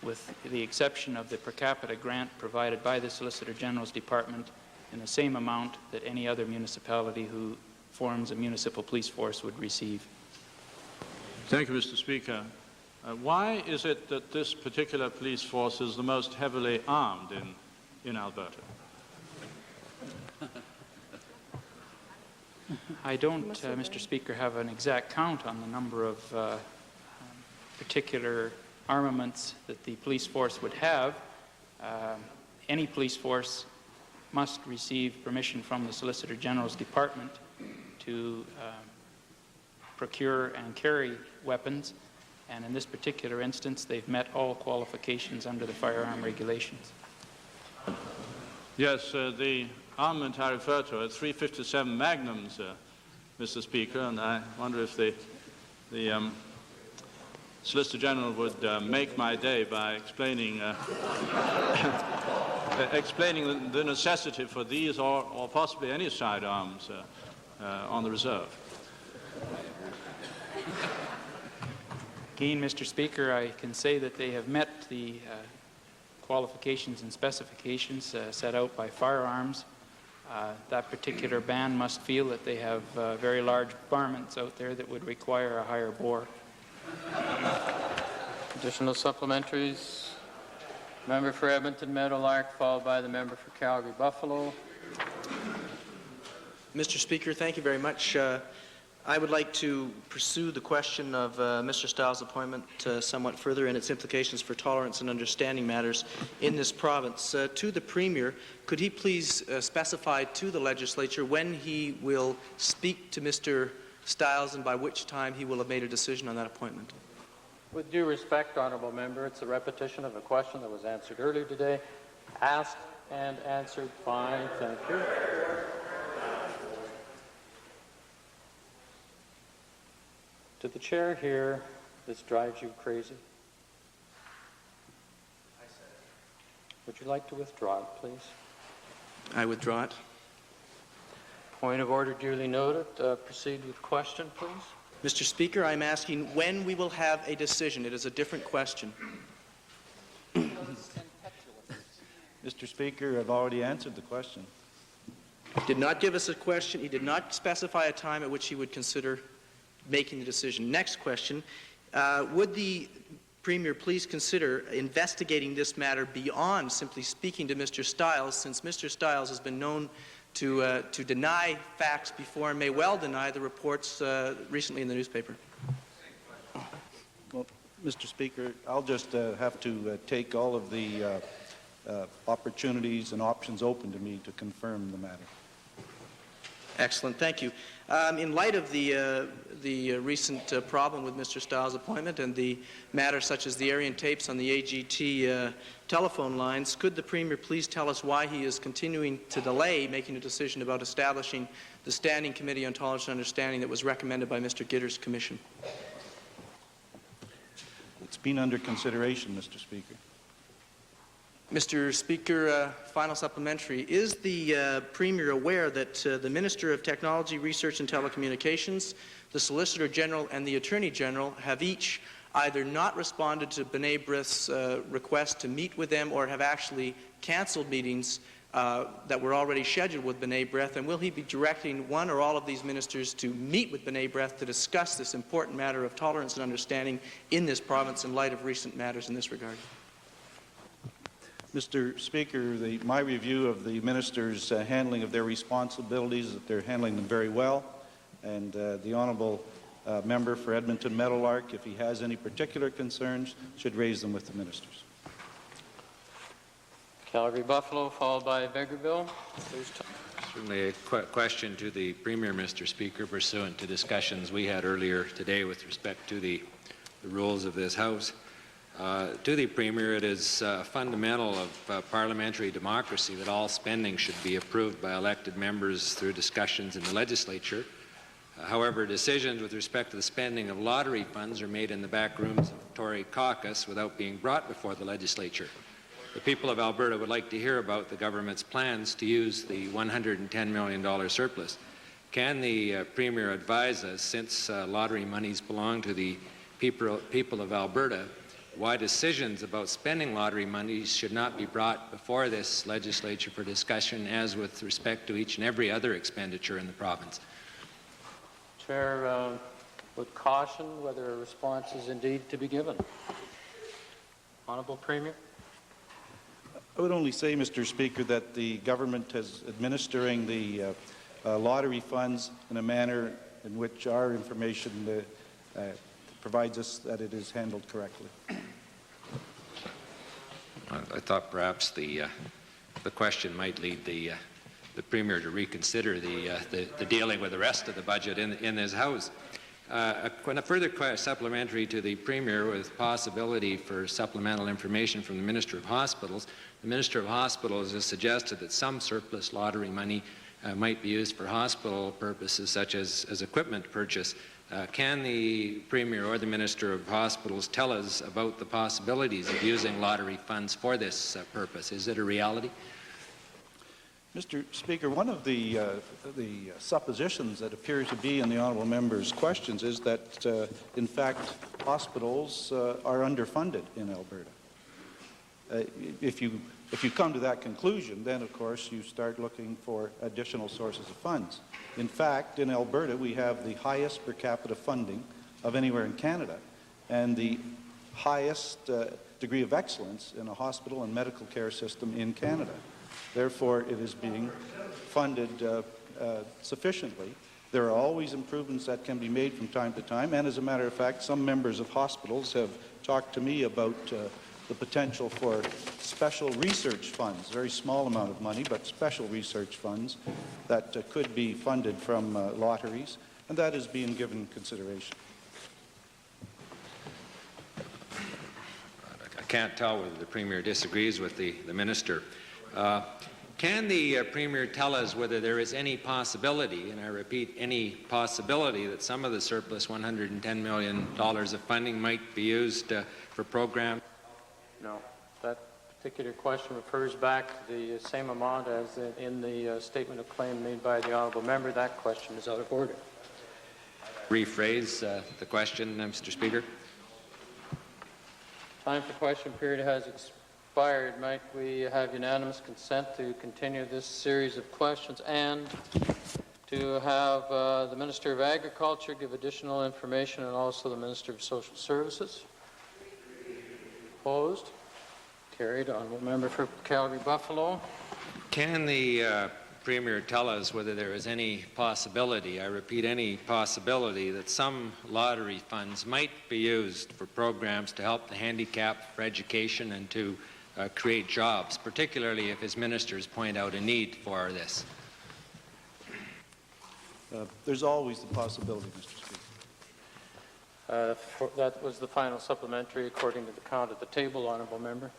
with the exception of the per capita grant provided by the Solicitor General's Department in the same amount that any other municipality who forms a municipal police force would receive.
Thank you, Mr. Speaker. Why is it that this particular police force is the most heavily armed in Alberta?
I don't, Mr. Speaker, have an exact count on the number of particular armaments that the police force would have. Any police force must receive permission from the Solicitor General's Department to procure and carry weapons, and in this particular instance they've met all qualifications under the firearm regulations.
Yes, the armament I refer to are 357 Magnums, Mr. Speaker, and I wonder if the Solicitor General would make my day by explaining explaining the necessity for these or possibly any sidearms on the reserve.
Again, Mr. Speaker, I can say that they have met the qualifications and specifications set out by firearms. That particular band must feel that they have very large varmints out there that would require a higher bore.
Additional supplementaries. Member for Edmonton Meadowlark, followed by the member for Calgary Buffalo.
Mr. Speaker, thank you very much. I would like to pursue the question of Mr. Stiles' appointment somewhat further and its implications for tolerance and understanding matters in this province. To the Premier, could he please specify to the Legislature when he will speak to Mr. Stiles and by which time he will have made a decision on that appointment?
With due respect, honourable member, it's a repetition of a question that was answered earlier today. Asked and answered. Fine, thank you. To the chair here, this drives you crazy? Would you like to withdraw it, please?
I withdraw it.
Point of order duly noted. Proceed with question, please.
Mr. Speaker, I'm asking when we will have a decision. It is a different question.
Mr. Speaker, I've already answered the question.
He did not give us a question. He did not specify a time at which he would consider making the decision. Next question. Would the Premier please consider investigating this matter beyond simply speaking to Mr. Stiles, since Mr. Stiles has been known to deny facts before and may well deny the reports recently in the newspaper?
Well, Mr. Speaker, I'll just have to take all of the opportunities and options open to me to confirm the matter.
Excellent, thank you. In light of the recent problem with Mr. Stiles' appointment and the matters such as the Aryan tapes on the AGT telephone lines, could the Premier please tell us why he is continuing to delay making a decision about establishing the Standing Committee on Tolerance and Understanding that was recommended by Mr. Gitter's commission?
It's been under consideration, Mr. Speaker.
Mr. Speaker, final supplementary. Is the Premier aware that the Minister of Technology, Research and Telecommunications, the Solicitor General and the Attorney General have each either not responded to B'nai B'rith's request to meet with them or have actually cancelled meetings that were already scheduled with B'nai B'rith? And will he be directing one or all of these ministers to meet with B'nai B'rith to discuss this important matter of tolerance and understanding in this province in light of recent matters in this regard?
Mr. Speaker, my review of the ministers' handling of their responsibilities, that they're handling them very well, and the honourable member for Edmonton Meadowlark, if he has any particular concerns, should raise them with the ministers.
Calgary Buffalo, followed by Vegreville.
Certainly a question to the Premier, Mr. Speaker, pursuant to discussions we had earlier today with respect to the rules of this House. To the Premier, it is fundamental of parliamentary democracy that all spending should be approved by elected members through discussions in the legislature. However, decisions with respect to the spending of lottery funds are made in the back rooms of Tory caucus without being brought before the legislature. The people of Alberta would like to hear about the government's plans to use the $110 million surplus. Can the Premier advise us, since lottery monies belong to the people of Alberta, why decisions about spending lottery monies should not be brought before this legislature for discussion as with respect to each and every other expenditure in the province?
Chair would caution whether a response is indeed to be given. Honourable Premier.
I would only say, Mr. Speaker, that the government is administering the lottery funds in a manner in which our information provides us that it is handled correctly.
I thought perhaps the question might lead the Premier to reconsider the dealing with the rest of the budget in this House. A further supplementary to the Premier with possibility for supplemental information from the Minister of Hospitals. The Minister of Hospitals has suggested that some surplus lottery money might be used for hospital purposes such as equipment purchase.
Can the Premier or the Minister of Hospitals tell us about the possibilities of using lottery funds for this purpose? Is it a reality?
Mr. Speaker, one of the suppositions that appear to be in the honourable member's questions is that, in fact, hospitals are underfunded in Alberta. If you come to that conclusion, then, of course, you start looking for additional sources of funds. In fact, in Alberta, we have the highest per capita funding of anywhere in Canada, and the highest degree of excellence in a hospital and medical care system in Canada. Therefore, it is being funded sufficiently. There are always improvements that can be made from time to time, and as a matter of fact, some members of hospitals have talked to me about the potential for special research funds, very small amount of money, but special research funds that could be funded from lotteries, and that is being given consideration.
I can't tell whether the Premier disagrees with the Minister. Can the Premier tell us whether there is any possibility, and I repeat, any possibility, that some of the surplus $110 million of funding might be used for programs?
No. That particular question refers back to the same amount as in the statement of claim made by the honourable member. That question is out of order.
Rephrase the question, Mr. Speaker.
Time for question period has expired. Might we have unanimous consent to continue this series of questions and to have the Minister of Agriculture give additional information and also the Minister of Social Services? Opposed? Carried. Honourable member for Calgary-Buffalo.
Can the Premier tell us whether there is any possibility, I repeat, any possibility, that some lottery funds might be used for programs to help the handicapped for education and to create jobs, particularly if his ministers point out a need for this?
There's always the possibility, Mr. Speaker.
That was the final supplementary according to the count at the table, honourable member.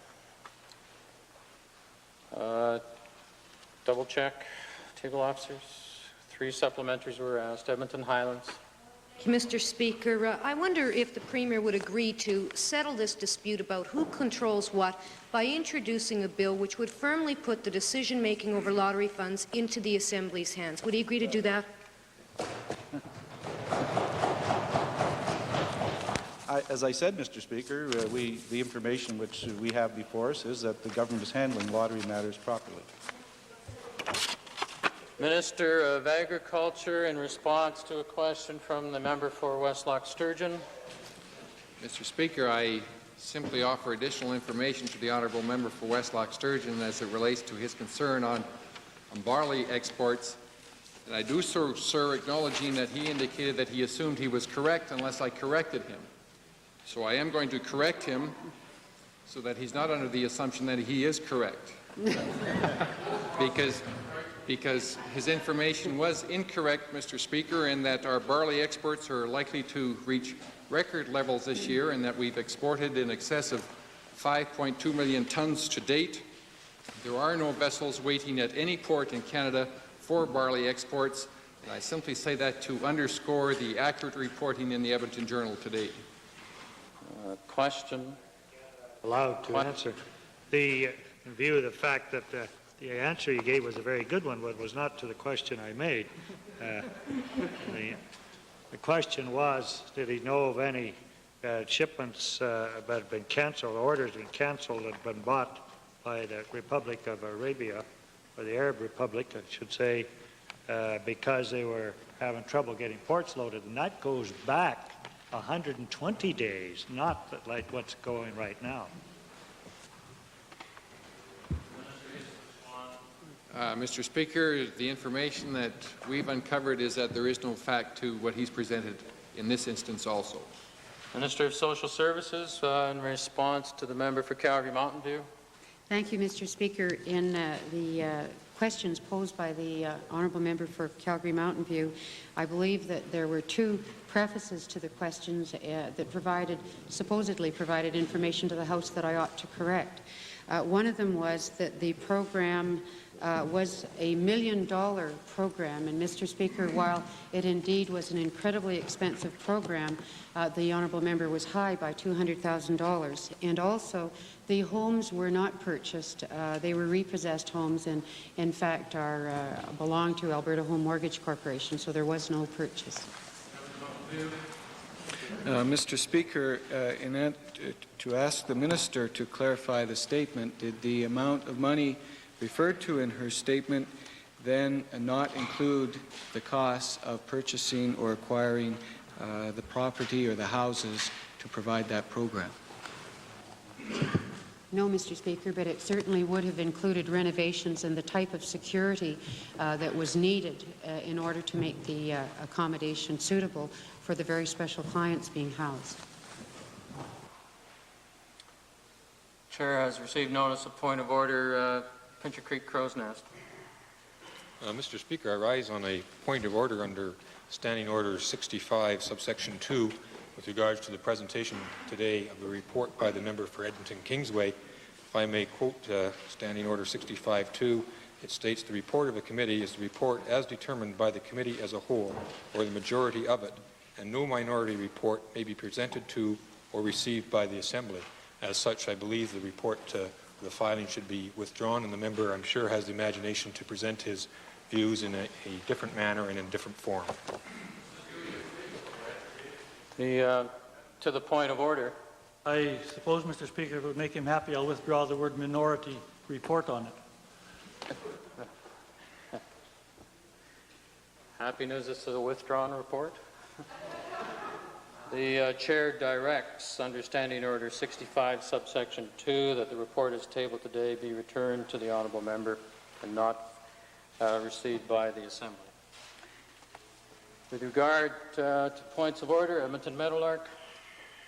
Double check. Table officers. 3 supplementaries were asked. Edmonton Highlands.
Mr. Speaker, I wonder if the Premier would agree to settle this dispute about who controls what by introducing a bill which would firmly put the decision-making over lottery funds into the Assembly's hands. Would he agree to do that?
As I said, Mr. Speaker, the information which we have before us is that the government is handling lottery matters properly.
Minister of Agriculture, in response to a question from the member for Westlock Sturgeon.
Mr. Speaker, I simply offer additional information to the honourable member for Westlock Sturgeon as it relates to his concern on barley exports. And I do so, sir, acknowledging that he indicated that he assumed he was correct unless I corrected him. So I am going to correct him so that he's not under the assumption that he is correct. Because his information was incorrect, Mr. Speaker, in that our barley exports are likely to reach record levels this year and that we've exported in excess of 5.2 million tons to date. There are no vessels waiting at any port in Canada for barley exports. And I simply say that to underscore the accurate reporting in the Edmonton Journal today.
Question.
Allowed to answer. In view of the fact that the answer you gave was a very good one, but was not to the question I made. The question was, did he know of any shipments that had been canceled, orders been canceled, that had been bought by the Republic of Arabia, or the Arab Republic, I should say, because they were having trouble getting ports loaded. And that goes back 120 days, not like what's going right now.
Mr. Speaker, the information that we've uncovered is that there is no fact to what he's presented in this instance also.
Minister of Social Services, in response to the member for Calgary Mountain View.
Thank you, Mr. Speaker. In the questions posed by the honourable member for Calgary Mountain View, I believe that there were 2 prefaces to the questions that supposedly provided information to the House that I ought to correct. One of them was that the program was a $1 million program. And, Mr. Speaker, while it indeed was an incredibly expensive program, the honourable member was high by $200,000. And also, the homes were not purchased. They were repossessed homes and, in fact, belong to Alberta Home Mortgage Corporation, so there was no purchase.
Mr. Speaker, to ask the minister to clarify the statement, did the amount of money referred to in her statement then not include the costs of purchasing or acquiring the property or the houses to provide that program?
No, Mr. Speaker, but it certainly would have included renovations and the type of security that was needed in order to make the accommodation suitable for the very special clients being housed.
Chair has received notice of point of order, Pincher Creek Crow's Nest.
Mr. Speaker, I rise on a point of order under Standing Order 65, subsection 2, with regards to the presentation today of the report by the member for Edmonton Kingsway. If I may quote Standing Order 65-2, it states, "The report of a committee is the report as determined by the committee as a whole, or the majority of it, and no minority report may be presented to or received by the Assembly." As such, I believe the report, the filing should be withdrawn, and the member, I'm sure, has the imagination to present his views in a different manner and in a different form.
To the point of order.
I suppose, Mr. Speaker, if it would make him happy, I'll withdraw the word minority report on it.
Happy news, this is a withdrawn report. The chair directs, under Standing Order 65, subsection 2, that the report is tabled today be returned to the honourable member and not received by the Assembly. With regard to points of order, Edmonton Meadowlark.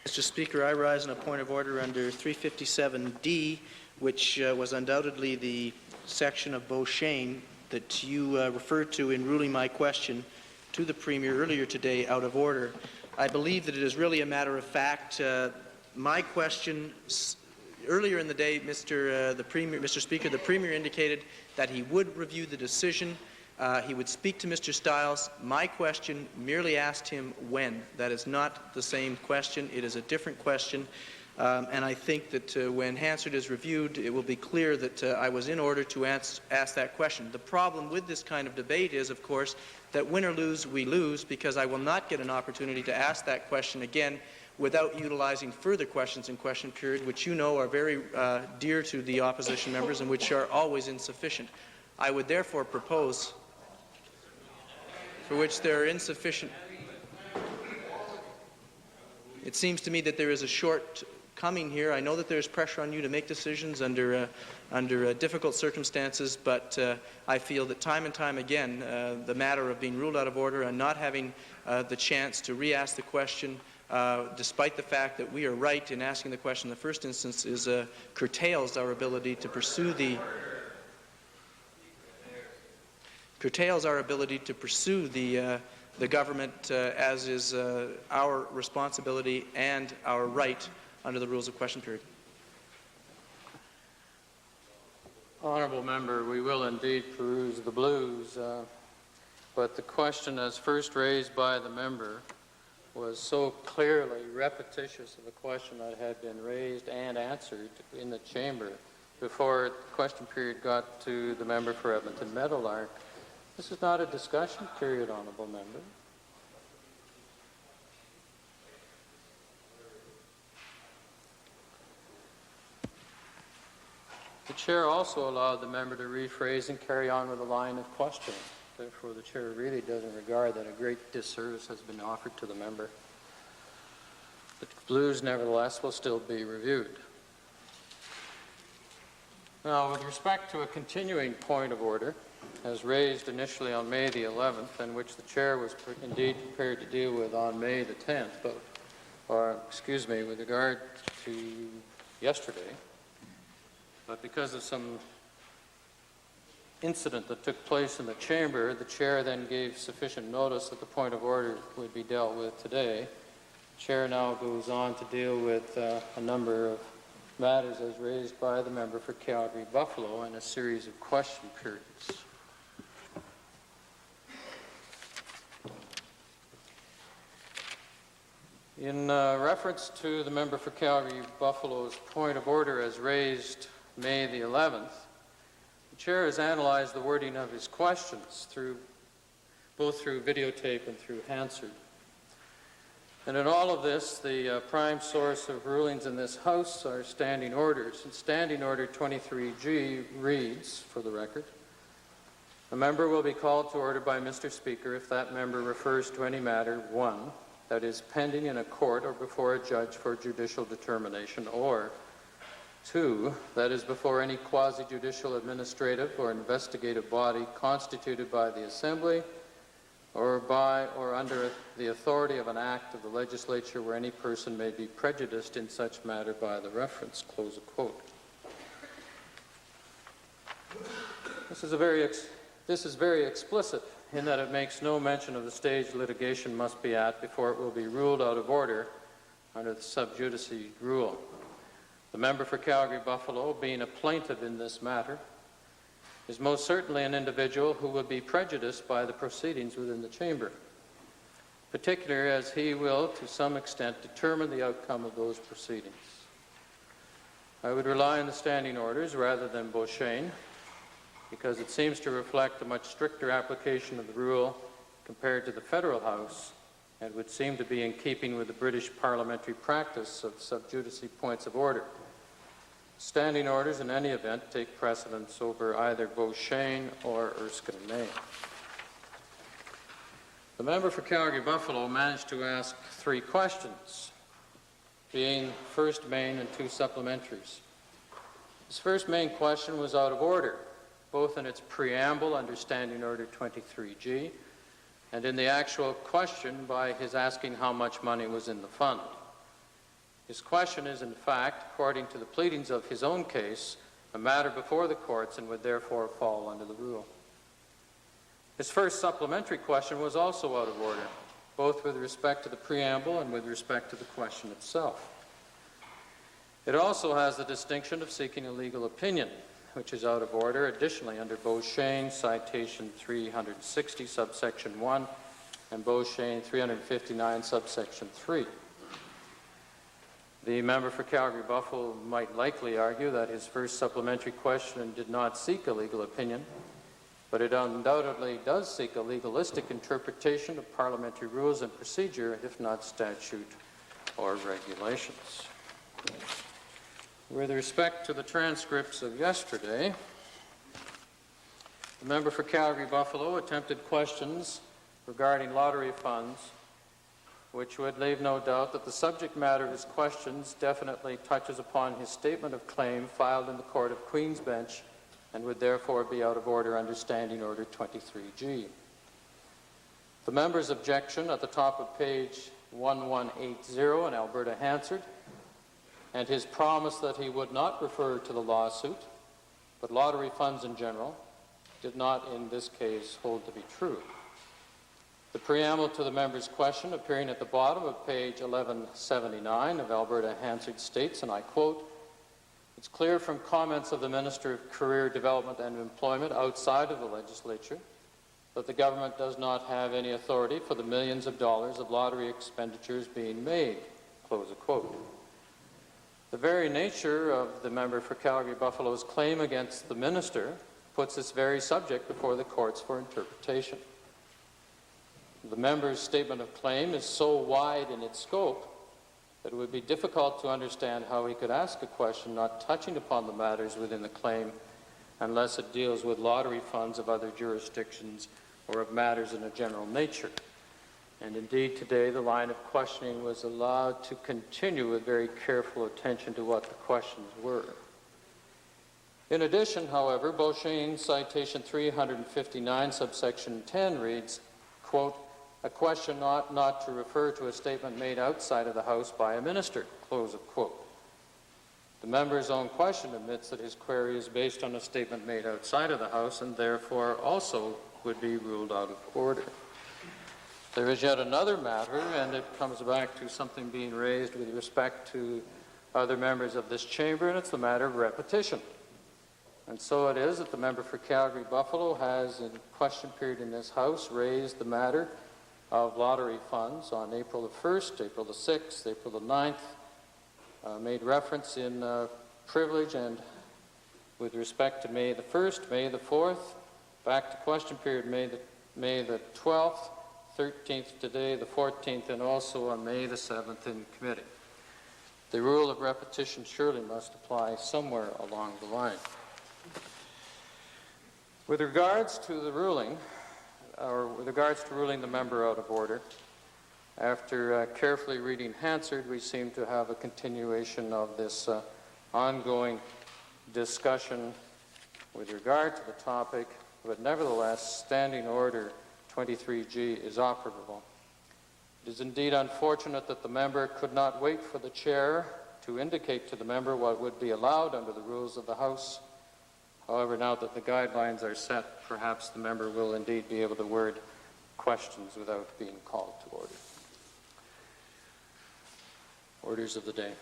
Mr. Speaker, I rise on a point of order under 357D, which was undoubtedly the section of Beauchesne that you referred to in ruling my question to the Premier earlier today out of order. I believe that it is really a matter of fact. My question earlier in the day, Mr. Speaker, the Premier indicated that he would review the decision. He would speak to Mr. Stiles. My question merely asked him when. That is not the same question. It is a different question. And I think that when Hansard is reviewed, it will be clear that I was in order to ask that question. The problem with this kind of debate is, of course, that win or lose, we lose, because I will not get an opportunity to ask that question again without utilizing further questions in question period, which you know are very dear to the opposition members and which are always insufficient. I would therefore propose, for which there are insufficient. It seems to me that there is a shortcoming here. I know that there is pressure on you to make decisions under difficult circumstances, but I feel that time and time again, the matter of being ruled out of order and not having the chance to re-ask the question, despite the fact that we are right in asking the question in the first instance, curtails our ability to pursue the government as is our responsibility and our right under the rules of question period.
Honourable member, we will indeed peruse the blues, but the question as first raised by the member was so clearly repetitious of a question that had been raised and answered in the chamber before the question period got to the member for Edmonton Meadowlark. This is not a discussion period, honourable member. The chair also allowed the member to rephrase and carry on with a line of questioning. Therefore, the chair really doesn't regard that a great disservice has been offered to the member. The blues, nevertheless, will still be reviewed. Now, with respect to a continuing point of order, as raised initially on May the 11th, and which the chair was indeed prepared to deal with on May the 10th, with regard to yesterday, but because of some incident that took place in the chamber, the chair then gave sufficient notice that the point of order would be dealt with today. The chair now goes on to deal with a number of matters as raised by the member for Calgary-Buffalo in a series of question periods. In reference to the member for Calgary-Buffalo's point of order as raised May the 11th, the Chair has analyzed the wording of his questions both through videotape and through Hansard. And in all of this, the prime source of rulings in this House are standing orders. And Standing Order 23G reads, for the record, a member will be called to order by Mr. Speaker if that member refers to any matter, 1, that is pending in a court or before a judge for judicial determination, or 2, that is before any quasi-judicial administrative or investigative body constituted by the Assembly or by or under the authority of an act of the legislature where any person may be prejudiced in such matter by the reference, close of quote. This is very explicit in that it makes no mention of the stage litigation must be at before it will be ruled out of order under the sub judice rule. The member for Calgary-Buffalo, being a plaintiff in this matter, is most certainly an individual who would be prejudiced by the proceedings within the chamber, particularly as he will, to some extent, determine the outcome of those proceedings. I would rely on the standing orders rather than Beauchesne, because it seems to reflect a much stricter application of the rule compared to the Federal House, and would seem to be in keeping with the British parliamentary practice of sub judice points of order. Standing orders, in any event, take precedence over either Beauchesne or Erskine May. The member for Calgary-Buffalo managed to ask 3 questions, being first main and 2 supplementaries. His first main question was out of order, both in its preamble under Standing Order 23G and in the actual question by his asking how much money was in the fund. His question is, in fact, according to the pleadings of his own case, a matter before the courts and would therefore fall under the rule. His first supplementary question was also out of order, both with respect to the preamble and with respect to the question itself. It also has the distinction of seeking a legal opinion, which is out of order, additionally under Beauchesne, citation 360, subsection 1, and Beauchesne 359, subsection 3. The member for Calgary-Buffalo might likely argue that his first supplementary question did not seek a legal opinion, but it undoubtedly does seek a legalistic interpretation of parliamentary rules and procedure, if not statute or regulations. With respect to the transcripts of yesterday, the member for Calgary-Buffalo attempted questions regarding lottery funds, which would leave no doubt that the subject matter of his questions definitely touches upon his statement of claim filed in the Court of Queen's Bench and would therefore be out of order under Standing Order 23G. The member's objection at the top of page 1180 in Alberta Hansard and his promise that he would not refer to the lawsuit, but lottery funds in general, did not in this case hold to be true. The preamble to the member's question, appearing at the bottom of page 1179 of Alberta Hansard, states, and I quote, "It's clear from comments of the Minister of Career Development and Employment outside of the legislature that the government does not have any authority for the millions of dollars of lottery expenditures being made," close of quote. The very nature of the member for Calgary-Buffalo's claim against the minister puts this very subject before the courts for interpretation. The member's statement of claim is so wide in its scope that it would be difficult to understand how he could ask a question not touching upon the matters within the claim unless it deals with lottery funds of other jurisdictions or of matters in a general nature. And indeed, today, the line of questioning was allowed to continue with very careful attention to what the questions were. In addition, however, Beauchesne citation 359, subsection 10 reads, quote, "A question ought not to refer to a statement made outside of the House by a minister," close of quote. The member's own question admits that his query is based on a statement made outside of the House and therefore also would be ruled out of order. There is yet another matter, and it comes back to something being raised with respect to other members of this chamber, and it's a matter of repetition. And so it is that the member for Calgary-Buffalo has, in question period in this House, raised the matter of lottery funds on April the 1st, April the 6th, April the 9th, made reference in privilege and with respect to May the 1st, May the 4th, back to question period May the 12th, 13th today, the 14th, and also on May the 7th in committee. The rule of repetition surely must apply somewhere along the line. With regards to the ruling, or with regards to ruling the member out of order, after carefully reading Hansard, we seem to have a continuation of this ongoing discussion with regard to the topic, but nevertheless, Standing Order 23G is operable. It is indeed unfortunate that the member could not wait for the chair to indicate to the member what would be allowed under the rules of the House. However, now that the guidelines are set, perhaps the member will indeed be able to word questions without being called to order. Orders of the day.